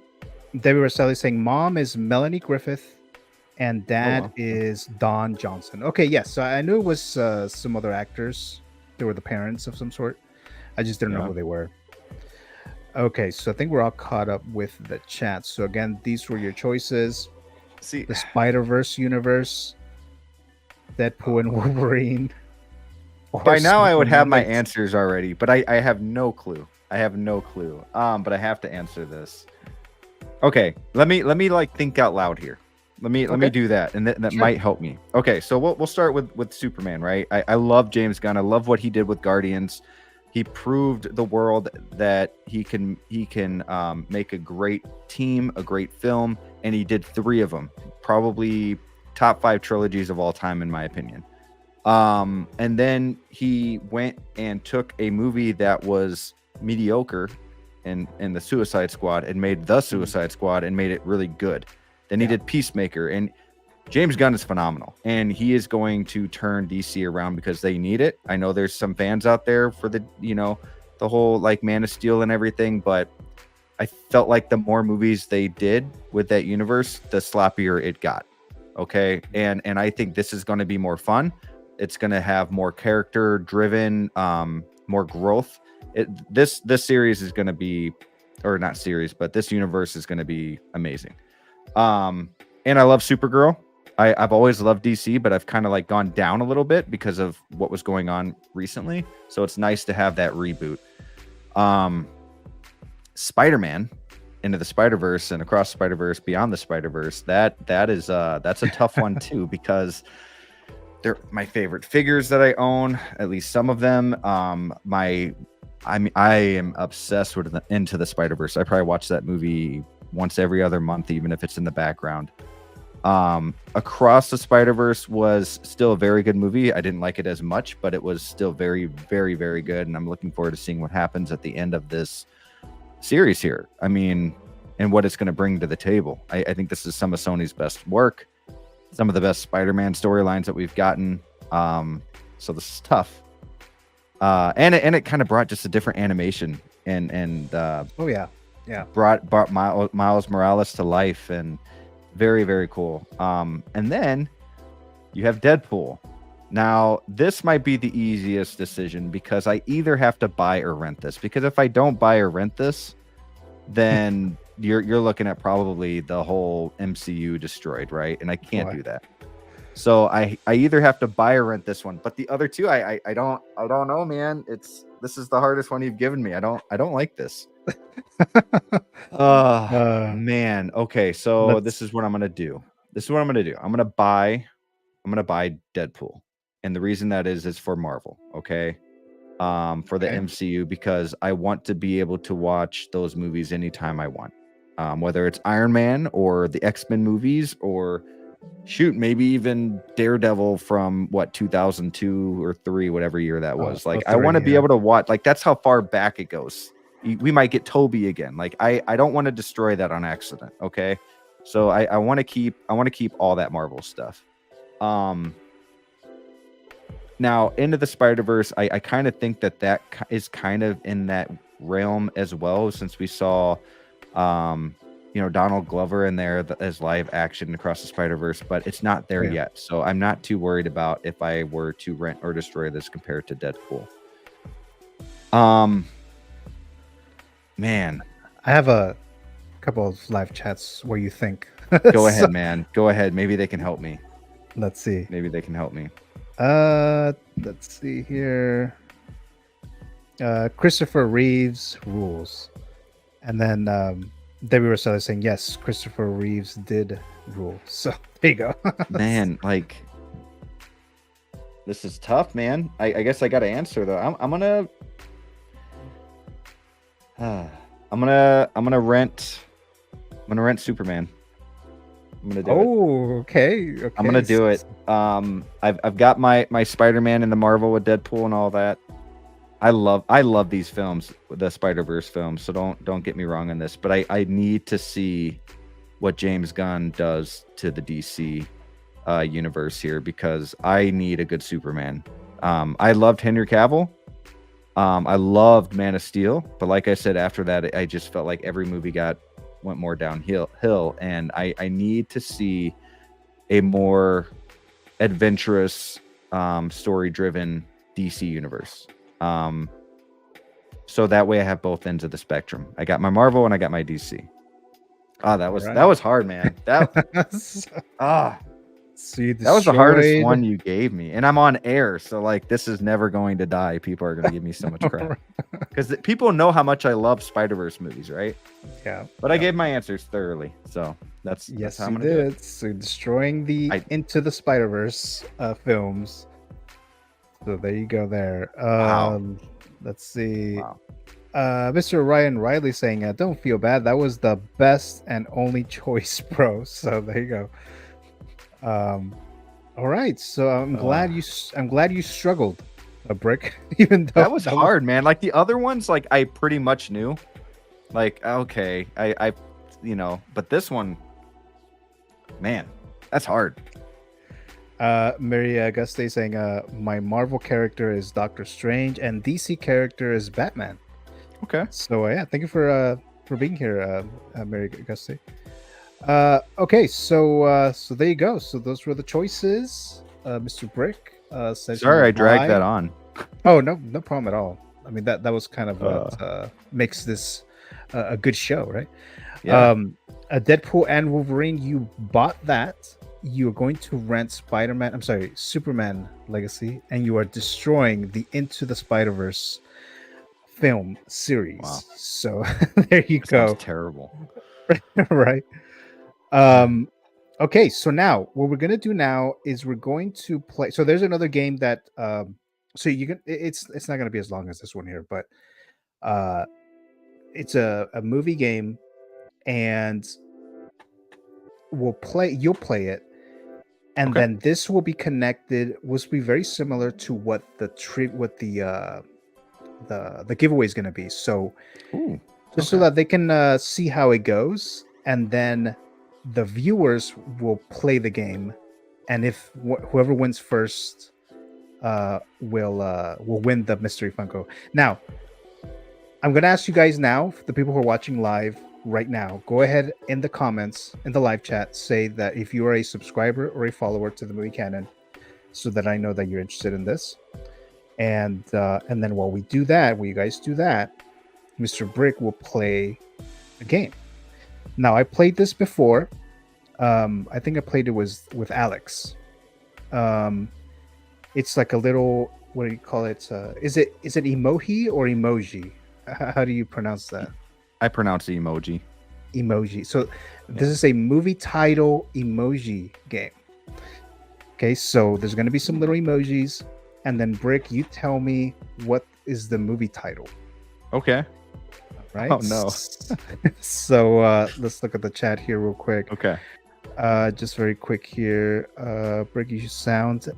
Speaker 4: Rosselli saying mom is Melanie Griffith and dad is Don Johnson. Okay, yes. So I knew it was some other actors. They were the parents of some sort. I just didn't know who they were. Okay, so I think we're all caught up with the chat. So again, these were your choices.
Speaker 5: See,
Speaker 4: the Spider-Verse universe, Deadpool and Wolverine.
Speaker 5: By now I would have my answers already, but I have no clue. I have no clue. But I have to answer this. Okay, let me like think out loud here. Let me do that, and that might help me. Okay, so we'll start with Superman, right? I love James Gunn. I love what he did with Guardians. He proved the world that he can make a great team, a great film, and he did 3 of them, probably top 5 trilogies of all time, in my opinion. And then he went and took a movie that was mediocre in the Suicide Squad and made the Suicide Squad and made it really good. Then he did Peacemaker, and James Gunn is phenomenal, and he is going to turn DC around because they need it. I know there's some fans out there for the whole like Man of Steel and everything, but I felt like the more movies they did with that universe, the sloppier it got. Okay, and I think this is going to be more fun. It's going to have more character driven, more growth. This series is going to be, or not series, but this universe is going to be amazing. And I love Supergirl. I've always loved DC, but I've kind of like gone down a little bit because of what was going on recently. So it's nice to have that reboot. Spider-Man Into the Spider-Verse and Across the Spider-Verse, Beyond the Spider-Verse, that's a tough one too, because they're my favorite figures that I own, at least some of them. I am obsessed with Into the Spider-Verse. I probably watch that movie once every other month, even if it's in the background. Across the Spider-Verse was still a very good movie. I didn't like it as much, but it was still very, very, very good. And I'm looking forward to seeing what happens at the end of this series here. I mean, and what it's going to bring to the table. I think this is some of Sony's best work, some of the best Spider-Man storylines that we've gotten. So this is tough. And it kind of brought just a different animation and
Speaker 4: Oh yeah.
Speaker 5: brought Miles Morales to life, and very, very cool. And then you have Deadpool. Now, this might be the easiest decision because I either have to buy or rent this. Because if I don't buy or rent this, then you're looking at probably the whole MCU destroyed, right? And I can't do that. So I either have to buy or rent this one. But the other two, I don't know, man. This is the hardest one you've given me. I don't like this. Man. Okay, so this is what I'm gonna do. I'm gonna buy Deadpool. And the reason that is for Marvel, okay? For the MCU, because I want to be able to watch those movies anytime I want. Whether it's Iron Man or the X-Men movies, or shoot, maybe even Daredevil from 2002 or 3, whatever year that was. Like, I want to be able to watch, like, that's how far back it goes. We might get Toby again. Like, I don't want to destroy that on accident. Okay. So I want to keep all that Marvel stuff. Now, Into the Spider-Verse, I kind of think that is kind of in that realm as well, since we saw, Donald Glover in there as live action Across the Spider-Verse, but it's not there yet. So I'm not too worried about if I were to rent or destroy this compared to Deadpool. Man,
Speaker 4: I have a couple of live chats where you think.
Speaker 5: Go ahead, man. Go ahead. Maybe they can help me.
Speaker 4: Let's see.
Speaker 5: Let's
Speaker 4: see here. Christopher Reeves rules. And then Debbie Rosella is saying, yes, Christopher Reeves did rule. So there you go.
Speaker 5: Man, like, this is tough, man. I guess I got to answer though. I'm gonna rent Superman. I'm gonna do it.
Speaker 4: Okay.
Speaker 5: I'm gonna do it. I've got my Spider-Man in the Marvel with Deadpool and all that. I love these films, the Spider-Verse films. So don't get me wrong on this, but I need to see what James Gunn does to the DC universe here, because I need a good Superman. I loved Henry Cavill. I loved Man of Steel, but like I said, after that, I just felt like every movie went more downhill, and I need to see a more adventurous, story-driven DC universe. So that way I have both ends of the spectrum. I got my Marvel and I got my DC. That was hard, man.
Speaker 4: So
Speaker 5: that was the hardest one you gave me, and I'm on air, so like this is never going to die. People are going to give me so much crap because people know how much I love Spider-Verse movies, right?
Speaker 4: Yeah.
Speaker 5: But I gave my answers thoroughly, so that's how I'm gonna do it.
Speaker 4: So destroying the Into the Spider-Verse films. So there you go. There. Let's see.
Speaker 5: Wow.
Speaker 4: Mr. Ryan Riley saying, "Don't feel bad. That was the best and only choice, bro." So there you go. All right. So I'm glad you struggled, a brick. Even though
Speaker 5: that was hard, man. Like the other ones, like I pretty much knew. Like okay, I but this one, man, that's hard.
Speaker 4: Mary Auguste saying, my Marvel character is Doctor Strange and DC character is Batman.
Speaker 5: Okay.
Speaker 4: So yeah, thank you for for being here, Mary Auguste. Okay, so there you go. So those were the choices. Mr. Brick says
Speaker 5: Sorry,
Speaker 4: you
Speaker 5: I dragged
Speaker 4: lied.
Speaker 5: that on.
Speaker 4: Oh, no problem at all. I mean, that was kind of what makes this a good show, right?
Speaker 5: Yeah.
Speaker 4: A Deadpool and Wolverine, you bought that. You're going to rent Superman Legacy, and you are destroying the Into the Spider-Verse film series.
Speaker 5: Wow.
Speaker 4: So there you
Speaker 5: That
Speaker 4: go.
Speaker 5: sounds terrible.
Speaker 4: Right. Okay, so now what we're gonna do now is we're going to play. So there's another game that so you can it's not gonna be as long as this one here, but it's a movie game, and you'll play it, and
Speaker 5: Okay.
Speaker 4: then this will be connected, will be very similar to what the giveaway is gonna be. So
Speaker 5: Ooh.
Speaker 4: just so
Speaker 5: Okay.
Speaker 4: that they can see how it goes, and then the viewers will play the game, and if whoever wins first will win the mystery Funko. Now, I'm gonna ask you guys now, the people who are watching live right now, go ahead in the comments in the live chat, say that if you are a subscriber or a follower to the Movie Canon, so that I know that you're interested in this. And then while you guys do that, Mr. Brick will play a game. Now, I played this before. I think I played it with Alex. It's like a little, what do you call it? Is it emoji or emoji? How do you pronounce that?
Speaker 5: I pronounce the emoji.
Speaker 4: Emoji. So this is a movie title emoji game. Okay, so there's going to be some little emojis, and then Brick, you tell me what is the movie title.
Speaker 5: Okay.
Speaker 4: Right?
Speaker 5: Oh no.
Speaker 4: So let's look at the chat here real quick.
Speaker 5: Okay.
Speaker 4: Just very quick here. Brick, you sound.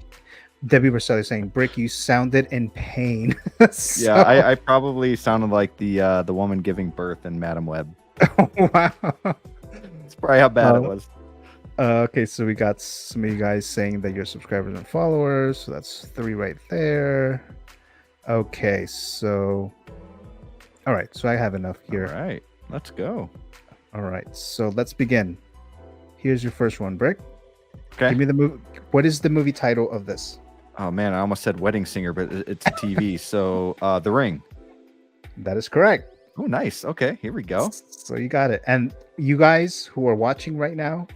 Speaker 4: Debbie Barcelli saying, "Brick, you sounded in pain." So-
Speaker 5: Yeah, I probably sounded like the woman giving birth in Madam Web.
Speaker 4: Wow.
Speaker 5: It's probably how bad it was.
Speaker 4: Okay, so we got some of you guys saying that you're subscribers and followers. So that's 3 right there. Okay, so all right, so I have enough here.
Speaker 5: All right, let's go.
Speaker 4: All right, so let's begin. Here's your first one, Brick.
Speaker 5: Okay.
Speaker 4: Give me the movie. What is the movie title of this?
Speaker 5: Oh man, I almost said Wedding Singer, but it's TV. So The Ring.
Speaker 4: That is correct.
Speaker 5: Oh, nice. Okay, here we go.
Speaker 4: So you got it. And you guys who are watching right now,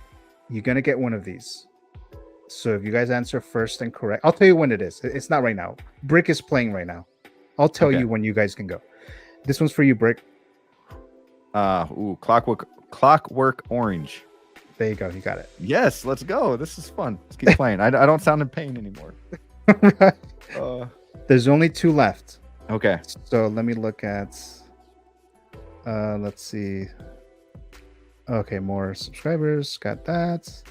Speaker 4: you're gonna get one of these. So if you guys answer first and correct, I'll tell you when it is. It's not right now. Brick is playing right now. I'll tell
Speaker 5: Okay.
Speaker 4: you when you guys can go. This one's for you, Brick.
Speaker 5: Clockwork Orange.
Speaker 4: There you go. You got it.
Speaker 5: Yes, let's go. This is fun. Let's keep playing. I don't sound in pain anymore.
Speaker 4: There's only 2 left.
Speaker 5: Okay.
Speaker 4: So let me look at. Let's see. Okay, more subscribers. Got that.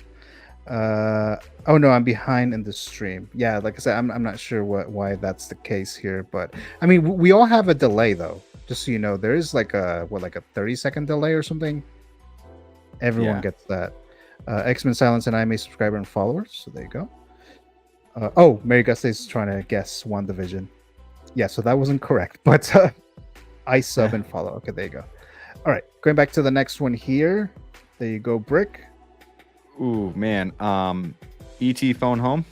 Speaker 4: Oh no, I'm behind in the stream. Yeah, like I said, I'm not sure why that's the case here, but I mean, we all have a delay though. Just so you know, there is like a 30-second delay or something. Everyone gets that. X-Men Silence and I'm a subscriber and follower, so there you go. Oh, Mary Guste is trying to guess WandaVision. Yeah, so that wasn't correct, but I sub and follow. Okay, there you go. All right, going back to the next one here. There you go, Brick.
Speaker 5: Ooh, man. E.T. Phone Home.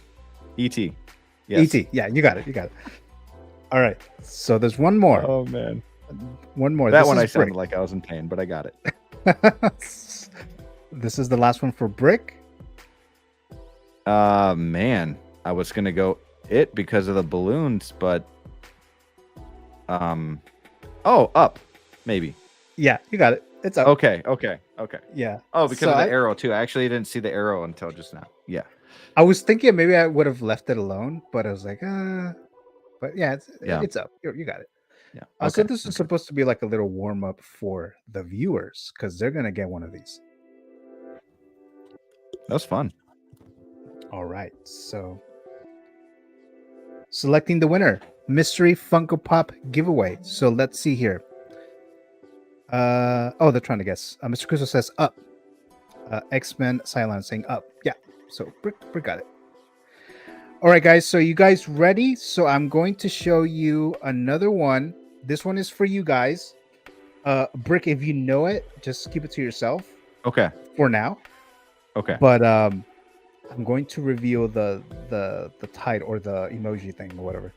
Speaker 5: E.T. Yes.
Speaker 4: E.T. Yeah, you got it. You got it. All right, so there's one more.
Speaker 5: Oh man.
Speaker 4: One more.
Speaker 5: That
Speaker 4: This
Speaker 5: one
Speaker 4: is
Speaker 5: I sounded
Speaker 4: Brick.
Speaker 5: like I was in pain, but I got it.
Speaker 4: This is the last one for Brick.
Speaker 5: Man. I was gonna go It because of the balloons, but Up, maybe.
Speaker 4: Yeah, you got it. It's up.
Speaker 5: Okay.
Speaker 4: Yeah.
Speaker 5: Oh, because
Speaker 4: So
Speaker 5: of the arrow too. I actually didn't see the arrow until just now. Yeah.
Speaker 4: I was thinking maybe I would have left it alone, but I was like, but yeah, it's up. You got it.
Speaker 5: Yeah.
Speaker 4: So this is supposed to be like a little warm up for the viewers because they're gonna get one of these.
Speaker 5: That was fun.
Speaker 4: All right, so selecting the winner, mystery Funko Pop giveaway. So let's see here. Oh, they're trying to guess. Mr. Crystal says up. X-Men Silence saying up. Yeah, so Brick got it. All right, guys. So you guys ready? So I'm going to show you another one. This one is for you guys. Brick, if you know it, just keep it to yourself
Speaker 5: Okay.
Speaker 4: for now.
Speaker 5: Okay.
Speaker 4: But I'm going to reveal the title or the emoji thing or whatever.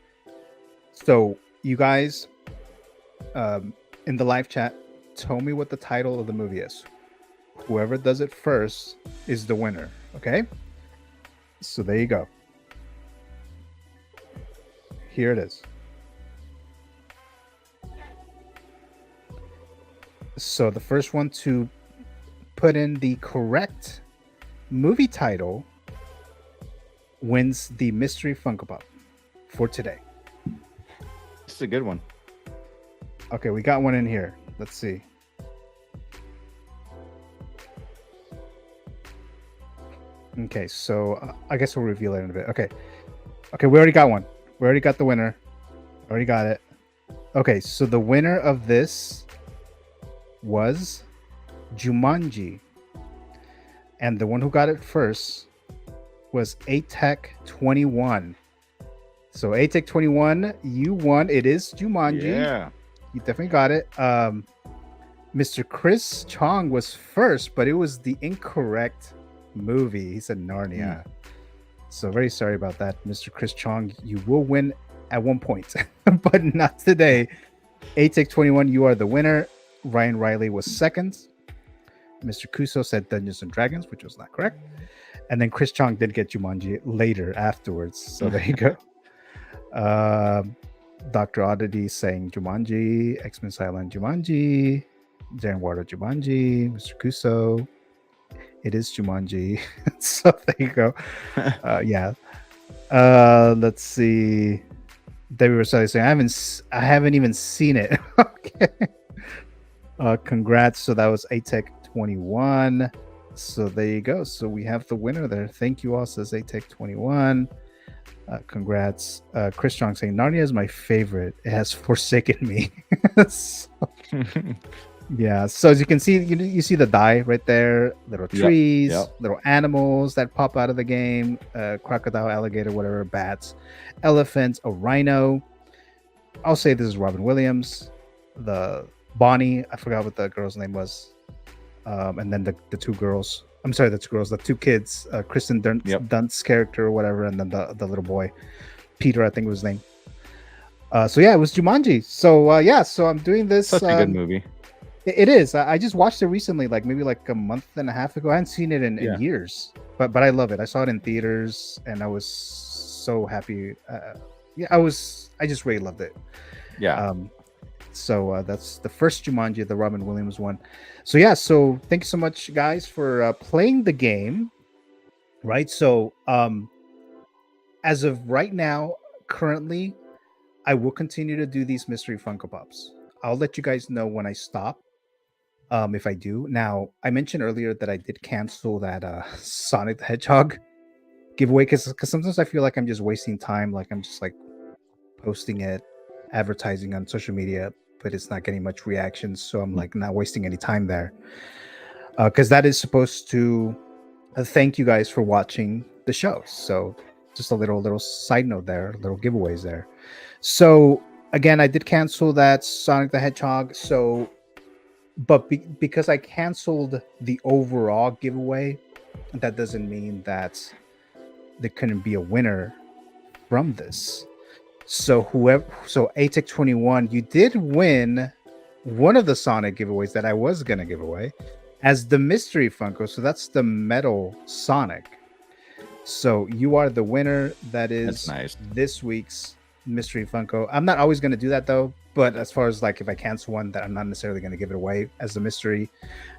Speaker 4: So you guys, in the live chat, tell me what the title of the movie is. Whoever does it first is the winner. Okay. So there you go. Here it is. So the first one to put in the correct movie title wins the mystery Funko Pop for today.
Speaker 5: This is a good one.
Speaker 4: Okay, we got one in here. Let's see. Okay, so I guess we'll reveal it in a bit. Okay, we already got one. We already got the winner. Already got it. Okay, so the winner of this was Jumanji, and the one who got it first was TIK 21. So TIK 21, you won. It is Jumanji.
Speaker 5: Yeah.
Speaker 4: You definitely got it. Mr. Chris Chong was first, but it was the incorrect movie. He said Narnia. So very sorry about that, Mr. Chris Chong. You will win at one point, but not today. TIK 21, you are the winner. Ryan Riley was second. Mr. Kuso said Dungeons and Dragons, which was not correct. And then Chris Chong did get Jumanji later afterwards. So there you go. Dr. Oddity saying Jumanji, X-Men Silent Jumanji, Darren Water Jumanji, Mr. Kuso. It is Jumanji. So there you go. Yeah. Let's see. David Rosselli saying I haven't even seen it. Okay. Congrats. So that was TIK 21. So there you go. So we have the winner there. Thank you all, says TIK 21. Congrats. Chris Strong saying Narnia is my favorite. It has forsaken me. So, yeah. So as you can see, you see the die right there. Little trees, little animals that pop out of the game. Crocodile, alligator, whatever, bats, elephants, a rhino. I'll say this is Robin Williams. The Bonnie, I forgot what the girl's name was. And then the two girls. I'm sorry, the two girls, the two kids, Kristen Dunst's character or whatever, and then the little boy, Peter, I think was his name. So yeah, it was Jumanji. So yeah, so I'm doing this.
Speaker 5: Such a good movie.
Speaker 4: It is. I just watched it recently, maybe a month and a half ago. I hadn't seen it in years, but I love it. I saw it in theaters, and I was so happy. I just really loved it.
Speaker 5: Yeah.
Speaker 4: So that's the first Jumanji, the Robin Williams one. So yeah, so thank you so much, guys, for playing the game. Right. So as of right now, currently, I will continue to do these mystery Funko Pops. I'll let you guys know when I stop. If I do. Now, I mentioned earlier that I did cancel that Sonic the Hedgehog giveaway because sometimes I feel like I'm just wasting time. I'm just posting it, advertising on social media, but it's not getting much reaction. So I'm not wasting any time there. Because that is supposed to thank you guys for watching the show. So just a little side note there, little giveaways there. So again, I did cancel that Sonic the Hedgehog. So, but because I canceled the overall giveaway, that doesn't mean that there couldn't be a winner from this. So TIK 21, you did win one of the Sonic giveaways that I was gonna give away as the mystery Funko. So that's the metal Sonic. So you are the winner. That's nice. This week's mystery Funko. I'm not always gonna do that though. But as far as if I cancel one, that I'm not necessarily gonna give it away as a mystery.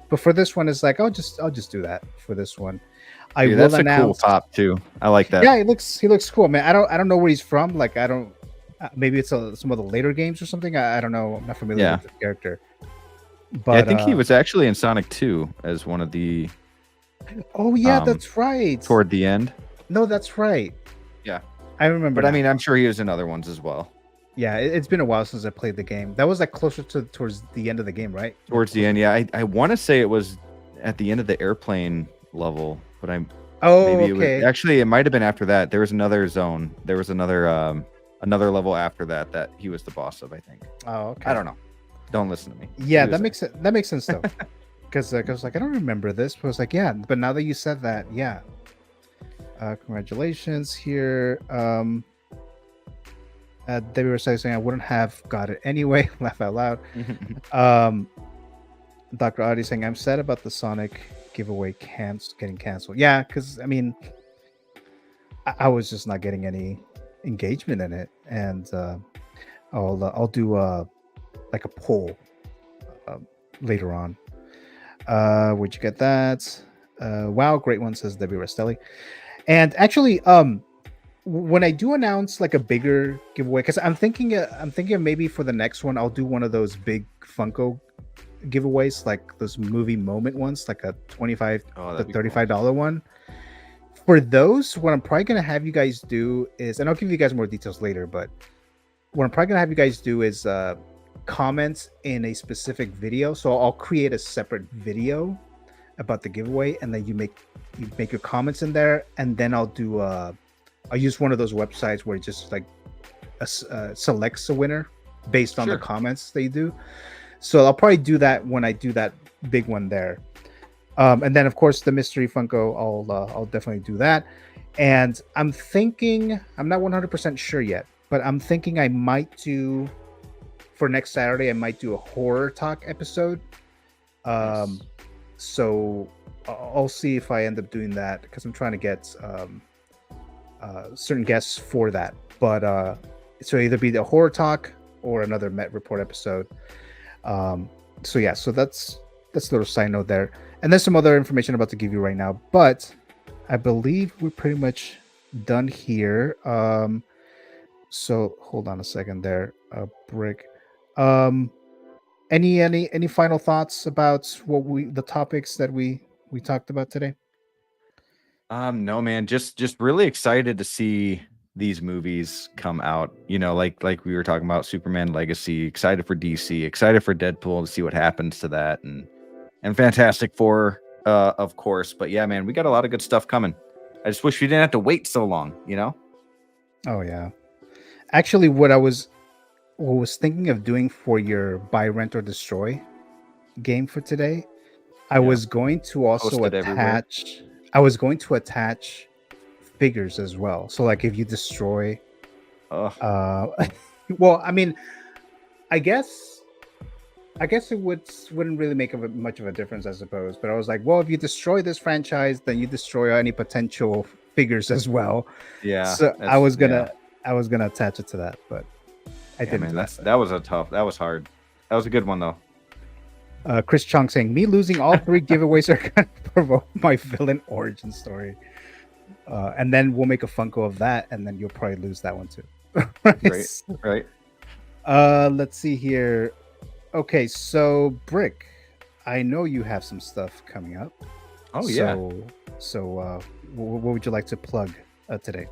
Speaker 4: But for this one, it's I'll just do that for this one.
Speaker 5: That's a cool top too. I like that.
Speaker 4: Yeah, he looks cool, man. I don't know where he's from. I don't. Maybe it's some of the later games or something. I don't know. I'm not familiar with the character. But
Speaker 5: I think he was actually in Sonic 2 as one of the.
Speaker 4: Oh yeah, that's right.
Speaker 5: Toward the end.
Speaker 4: No, that's right.
Speaker 5: Yeah,
Speaker 4: I remember.
Speaker 5: But I mean, I'm sure he was in other ones as well.
Speaker 4: Yeah, it's been a while since I played the game. That was closer towards the end of the game, right?
Speaker 5: Towards the end, yeah. I want to say it was at the end of the airplane level, but I'm.
Speaker 4: Oh,
Speaker 5: maybe
Speaker 4: okay.
Speaker 5: It might have been after that. There was another zone. There was another level after that he was the boss of, I think.
Speaker 4: Oh, okay.
Speaker 5: I don't know. Don't listen to me.
Speaker 4: Yeah,
Speaker 5: What
Speaker 4: that makes sense though. Because I was like, I don't remember this, but I was like, yeah. But now that you said that, yeah. Congratulations here. They were saying I wouldn't have got it anyway. Laugh out loud. Dr. Audi saying I'm sad about the Sonic giveaway getting canceled. Yeah, because I mean, I was just not getting any engagement in it, and I'll do like a poll later on. Where'd you get that? Wow, great one, says Debbie Restelli. And actually, when I do announce like a bigger giveaway, because I'm thinking maybe for the next one I'll do one of those big Funko giveaways, like those movie moment ones, like a $25 to $35 one. For those, what I'm probably gonna have you guys do is, and I'll give you guys more details later, but what I'm probably gonna have you guys do is comment in a specific video. So I'll create a separate video about the giveaway, and then you make your comments in there, and then I'll use one of those websites where it just like selects a winner based on the comments they do. So I'll probably do that when I do that big one there. And then of course the mystery Funko, I'll definitely do that. And I'm thinking, I'm not 100% sure yet, but I'm thinking I might do, for next Saturday, I might do a horror talk episode. Nice. So I'll see if I end up doing that, because I'm trying to get certain guests for that. But so either be the horror talk or another Met Report episode. So yeah, so that's a little side note there. And there's some other information I'm about to give you right now, but I believe we're pretty much done here. So hold on a second there, Brick. Any final thoughts about the topics that we talked about today?
Speaker 5: No, man, just really excited to see these movies come out. You know, like we were talking about Superman Legacy, excited for DC, excited for Deadpool to see what happens to that, and Fantastic Four, of course. But yeah, man, we got a lot of good stuff coming. I just wish we didn't have to wait so long, you know?
Speaker 4: Oh yeah. Actually, what I was thinking of doing for your buy, rent, or destroy game for today, I was going to also attach. I was going to attach figures as well. So like if you destroy, well, I mean, I guess it wouldn't really make much of a difference, I suppose. But I was like, well, if you destroy this franchise, then you destroy any potential figures as well.
Speaker 5: Yeah.
Speaker 4: So I was gonna attach it to that, but I didn't.
Speaker 5: Man, that was hard. That was a good one though.
Speaker 4: Chris Chung saying, me losing all 3 giveaways are going to provoke my villain origin story. And then we'll make a Funko of that, and then you'll probably lose that one too.
Speaker 5: Right.
Speaker 4: Let's see here. Okay, so Brick, I know you have some stuff coming up.
Speaker 5: Oh, yeah.
Speaker 4: So what would you like to plug today?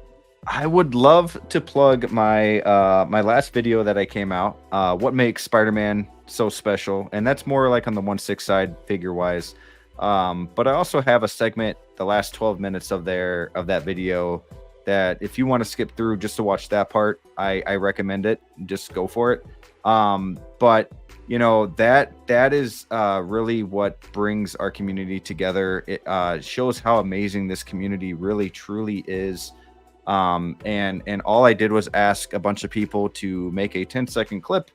Speaker 5: I would love to plug my my last video that I came out, what makes Spider-Man so special, and that's more like on the 1/6 side figure wise. But I also have a segment, the last 12 minutes of that video, that if you want to skip through just to watch that part, I recommend it. Just go for it. But you know, that is really what brings our community together. It shows how amazing this community really truly is. And all I did was ask a bunch of people to make a 10-second clip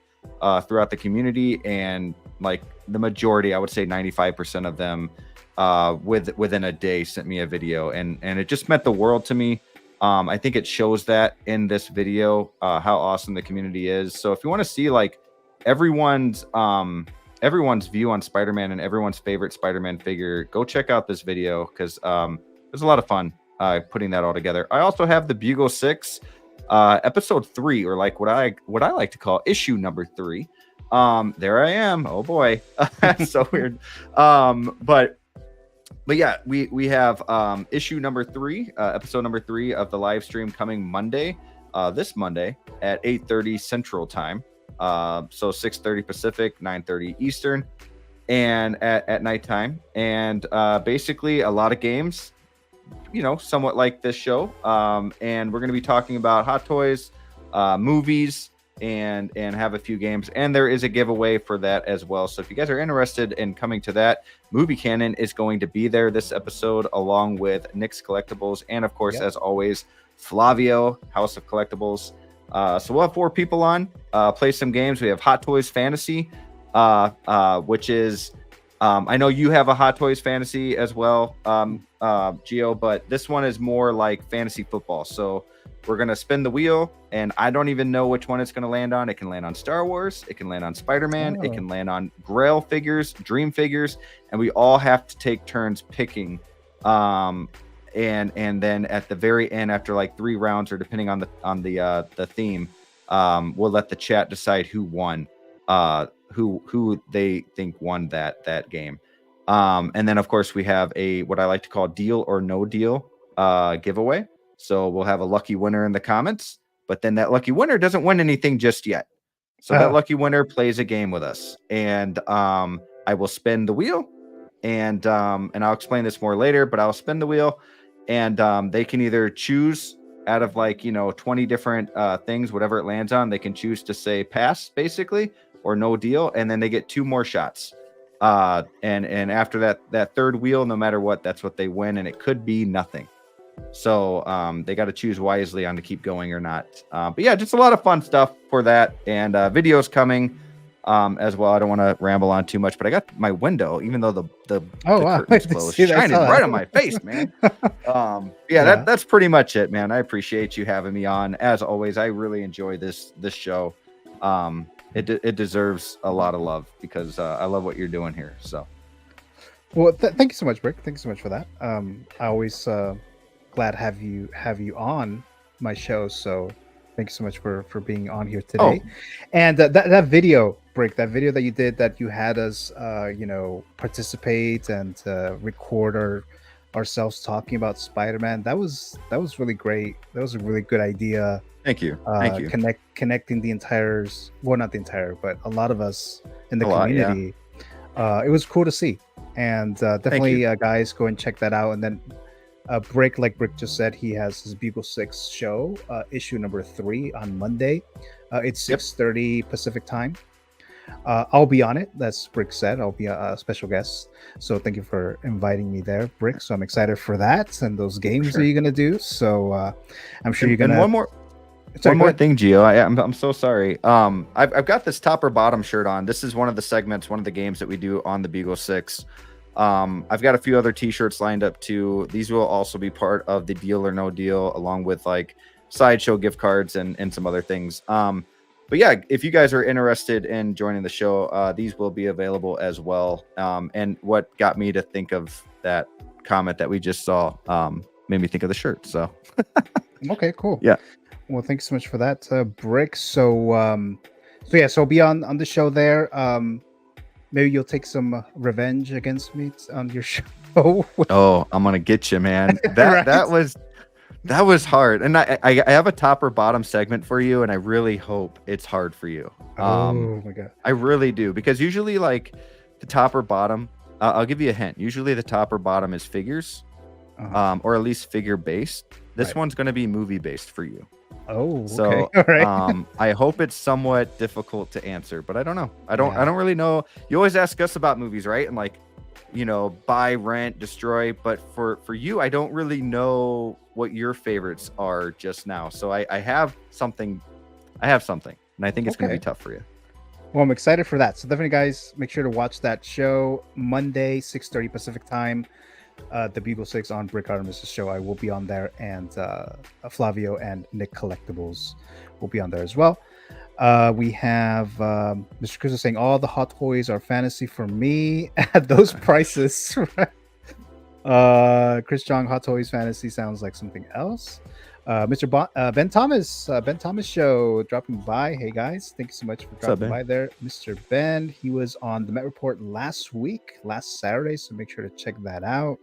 Speaker 5: throughout the community, and like the majority, I would say 95% of them within a day sent me a video, and it just meant the world to me. I think it shows that in this video how awesome the community is. So if you want to see like everyone's view on Spider-Man and everyone's favorite Spider-Man figure, go check out this video, because there's a lot of fun putting that all together. I also have the Bugle 6 episode 3, or like what I like to call issue number 3. There I am. Oh boy. That's so weird. But yeah, we have issue number 3, episode number 3 of the live stream coming Monday, this Monday at 8:30 Central Time. So 6:30 Pacific, 9:30 Eastern, and at nighttime. And basically a lot of games, you know, somewhat like this show. And we're going to be talking about Hot Toys, movies, and have a few games, and there is a giveaway for that as well. So if you guys are interested in coming to that, Movie Canon is going to be there this episode along with Nick's Collectibles, and of course, as always, Flavio, House of Collectibles. So we'll have 4 people on, play some games. We have Hot Toys Fantasy, which is I know you have a Hot Toys Fantasy as well, Gio, but this one is more like fantasy football. So we're going to spin the wheel, and I don't even know which one it's going to land on. It can land on Star Wars. It can land on Spider-Man. It can land on Grail figures, Dream figures, and we all have to take turns picking. And then at the very end, after like 3 rounds, or depending on the theme, we'll let the chat decide who won, who they think won that game. And then of course we have what I like to call deal or no deal giveaway. So we'll have a lucky winner in the comments, but then that lucky winner doesn't win anything just yet. So that lucky winner plays a game with us, and I will spin the wheel, and I'll explain this more later, but I'll spin the wheel, and they can either choose out of 20 different things, whatever it lands on, they can choose to say pass basically, or no deal, and then they get 2 more shots. And after that third wheel, no matter what, that's what they win, and it could be nothing. So they got to choose wisely on to keep going or not. But yeah, just a lot of fun stuff for that, and videos coming as well. I don't want to ramble on too much, but I got my window, even though the curtain's closed, shining right on my face, man. That's pretty much it, man. I appreciate you having me on. As always, I really enjoy this show. It deserves a lot of love because I love what you're doing here. So,
Speaker 4: well, thank you so much, Brick. Thank you so much for that. I always glad to have you on my show. So, thank you so much for being on here today. And that video, Brick, that video that you did, that you had us, participate and record ourselves talking about Spider-Man. That was really great. That was a really good idea.
Speaker 5: Thank you.
Speaker 4: Connecting the entire, well, not the entire, but a lot of us in the community. It was cool to see, and definitely, guys, go and check that out. And then, Brick, like Brick just said, he has his Beagle 6 show, issue number 3 on Monday. It's 6:30 Pacific time. I'll be on it. That's Brick said. I'll be a special guest. So thank you for inviting me there, Brick. So I'm excited for that and those games that you're gonna do. So I'm sure you're gonna.
Speaker 5: And one more thing, Gio. I'm so sorry. I've got this top or bottom shirt on. This is one of the segments, one of the games that we do on the Beagle 6. I've got a few other t-shirts lined up too. These will also be part of the deal or no deal, along with like sideshow gift cards and some other things. But yeah, if you guys are interested in joining the show, these will be available as well. And what got me to think of that comment that we just saw made me think of the shirt. So
Speaker 4: okay, cool.
Speaker 5: Yeah.
Speaker 4: Well, thanks so much for that, Brick. So so be on the show there. Maybe you'll take some revenge against me on your show.
Speaker 5: Oh, I'm gonna get you, man. That was hard, and I have a top or bottom segment for you, and I really hope it's hard for you.
Speaker 4: Oh my god,
Speaker 5: I really do, because usually like the top or bottom. I'll give you a hint. Usually the top or bottom is figures, or at least figure based. This one's gonna be movie based for you.
Speaker 4: Oh,
Speaker 5: so
Speaker 4: okay. All right.
Speaker 5: I hope it's somewhat difficult to answer, but I don't know. I don't really know. You always ask us about movies, right? And like, buy, rent, destroy. But for you, I don't really know what your favorites are just now. So I have something, and I think it's going to be tough for you.
Speaker 4: Well, I'm excited for that. So definitely, guys, make sure to watch that show Monday, 6:30 Pacific time. The Beagle 6 on BRICK ARTEMIS' show. I will be on there, and Flavio and Nick Collectibles will be on there as well. We have Mr. Cruz saying all the Hot Toys are fantasy for me at those prices. Chris Jong, Hot Toys fantasy sounds like something else. Mr. Ben Thomas show dropping by. Hey guys, thank you so much for dropping by there, Mr. Ben. He was on the Met Report last Saturday, so make sure to check that out.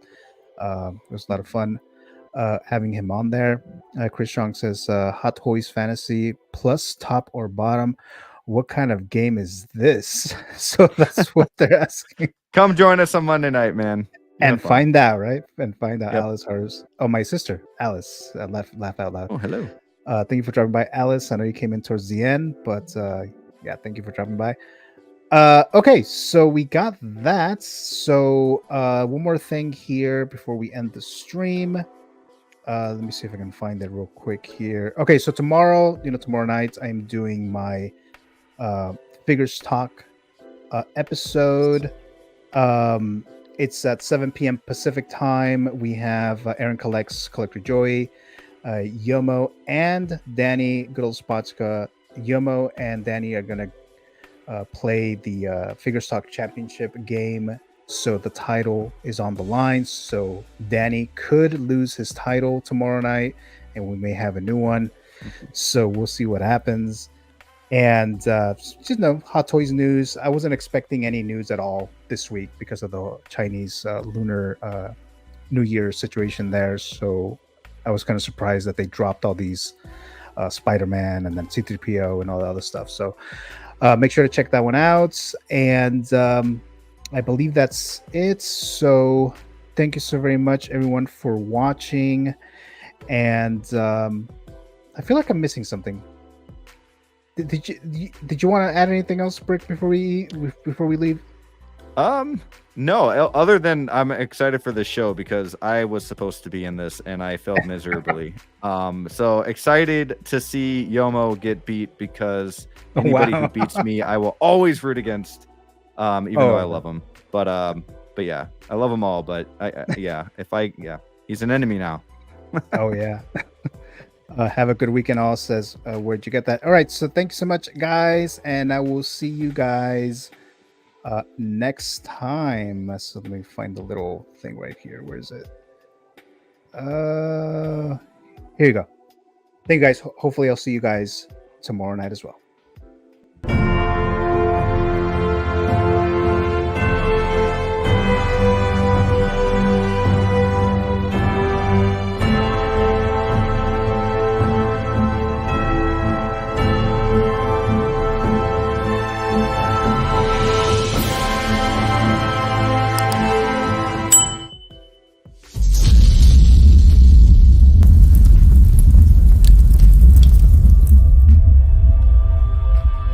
Speaker 4: It was a lot of fun having him on there. Chris Strong says Hot Toys fantasy plus top or bottom. What kind of game is this? So that's what they're asking.
Speaker 5: Come join us on Monday night, man.
Speaker 4: And find out, right? And find out.
Speaker 5: Yep.
Speaker 4: Alice, hers. Oh, my sister, Alice. Laugh out loud.
Speaker 5: Oh, hello.
Speaker 4: Thank you for dropping by, Alice. I know you came in towards the end, but yeah, thank you for dropping by. Okay, so we got that. So one more thing here before we end the stream. Let me see if I can find that real quick here. Okay, so tomorrow night, I'm doing my Figures Talk episode. It's at 7 p.m. Pacific time. We have Aaron Collects, Collector Joey, Yomo, and Danny, good old Spotska. Yomo and Danny are going to play the Figures Talk Championship game. So the title is on the line. So Danny could lose his title tomorrow night, and we may have a new one. So we'll see what happens. And just Hot Toys news. I wasn't expecting any news at all this week because of the Chinese lunar New Year situation there. So I was kind of surprised that they dropped all these Spider-Man and then C-3PO and all the other stuff. So make sure to check that one out. And I believe that's it. So thank you so very much, everyone, for watching. And I feel like I'm missing something. Did you want to add anything else, Brick, before we leave?
Speaker 5: No, other than I'm excited for this show because I was supposed to be in this and I failed miserably. So excited to see Yomo get beat because anybody who beats me, I will always root against. Even though I love him, but yeah, I love them all. But he's an enemy now.
Speaker 4: Oh yeah. Have a good weekend, all says. Where'd you get that? All right, so thanks so much, guys, and I will see you guys next time. So let me find the little thing right here. Where is it? Here you go. Thank you, guys. Hopefully I'll see you guys tomorrow night as well.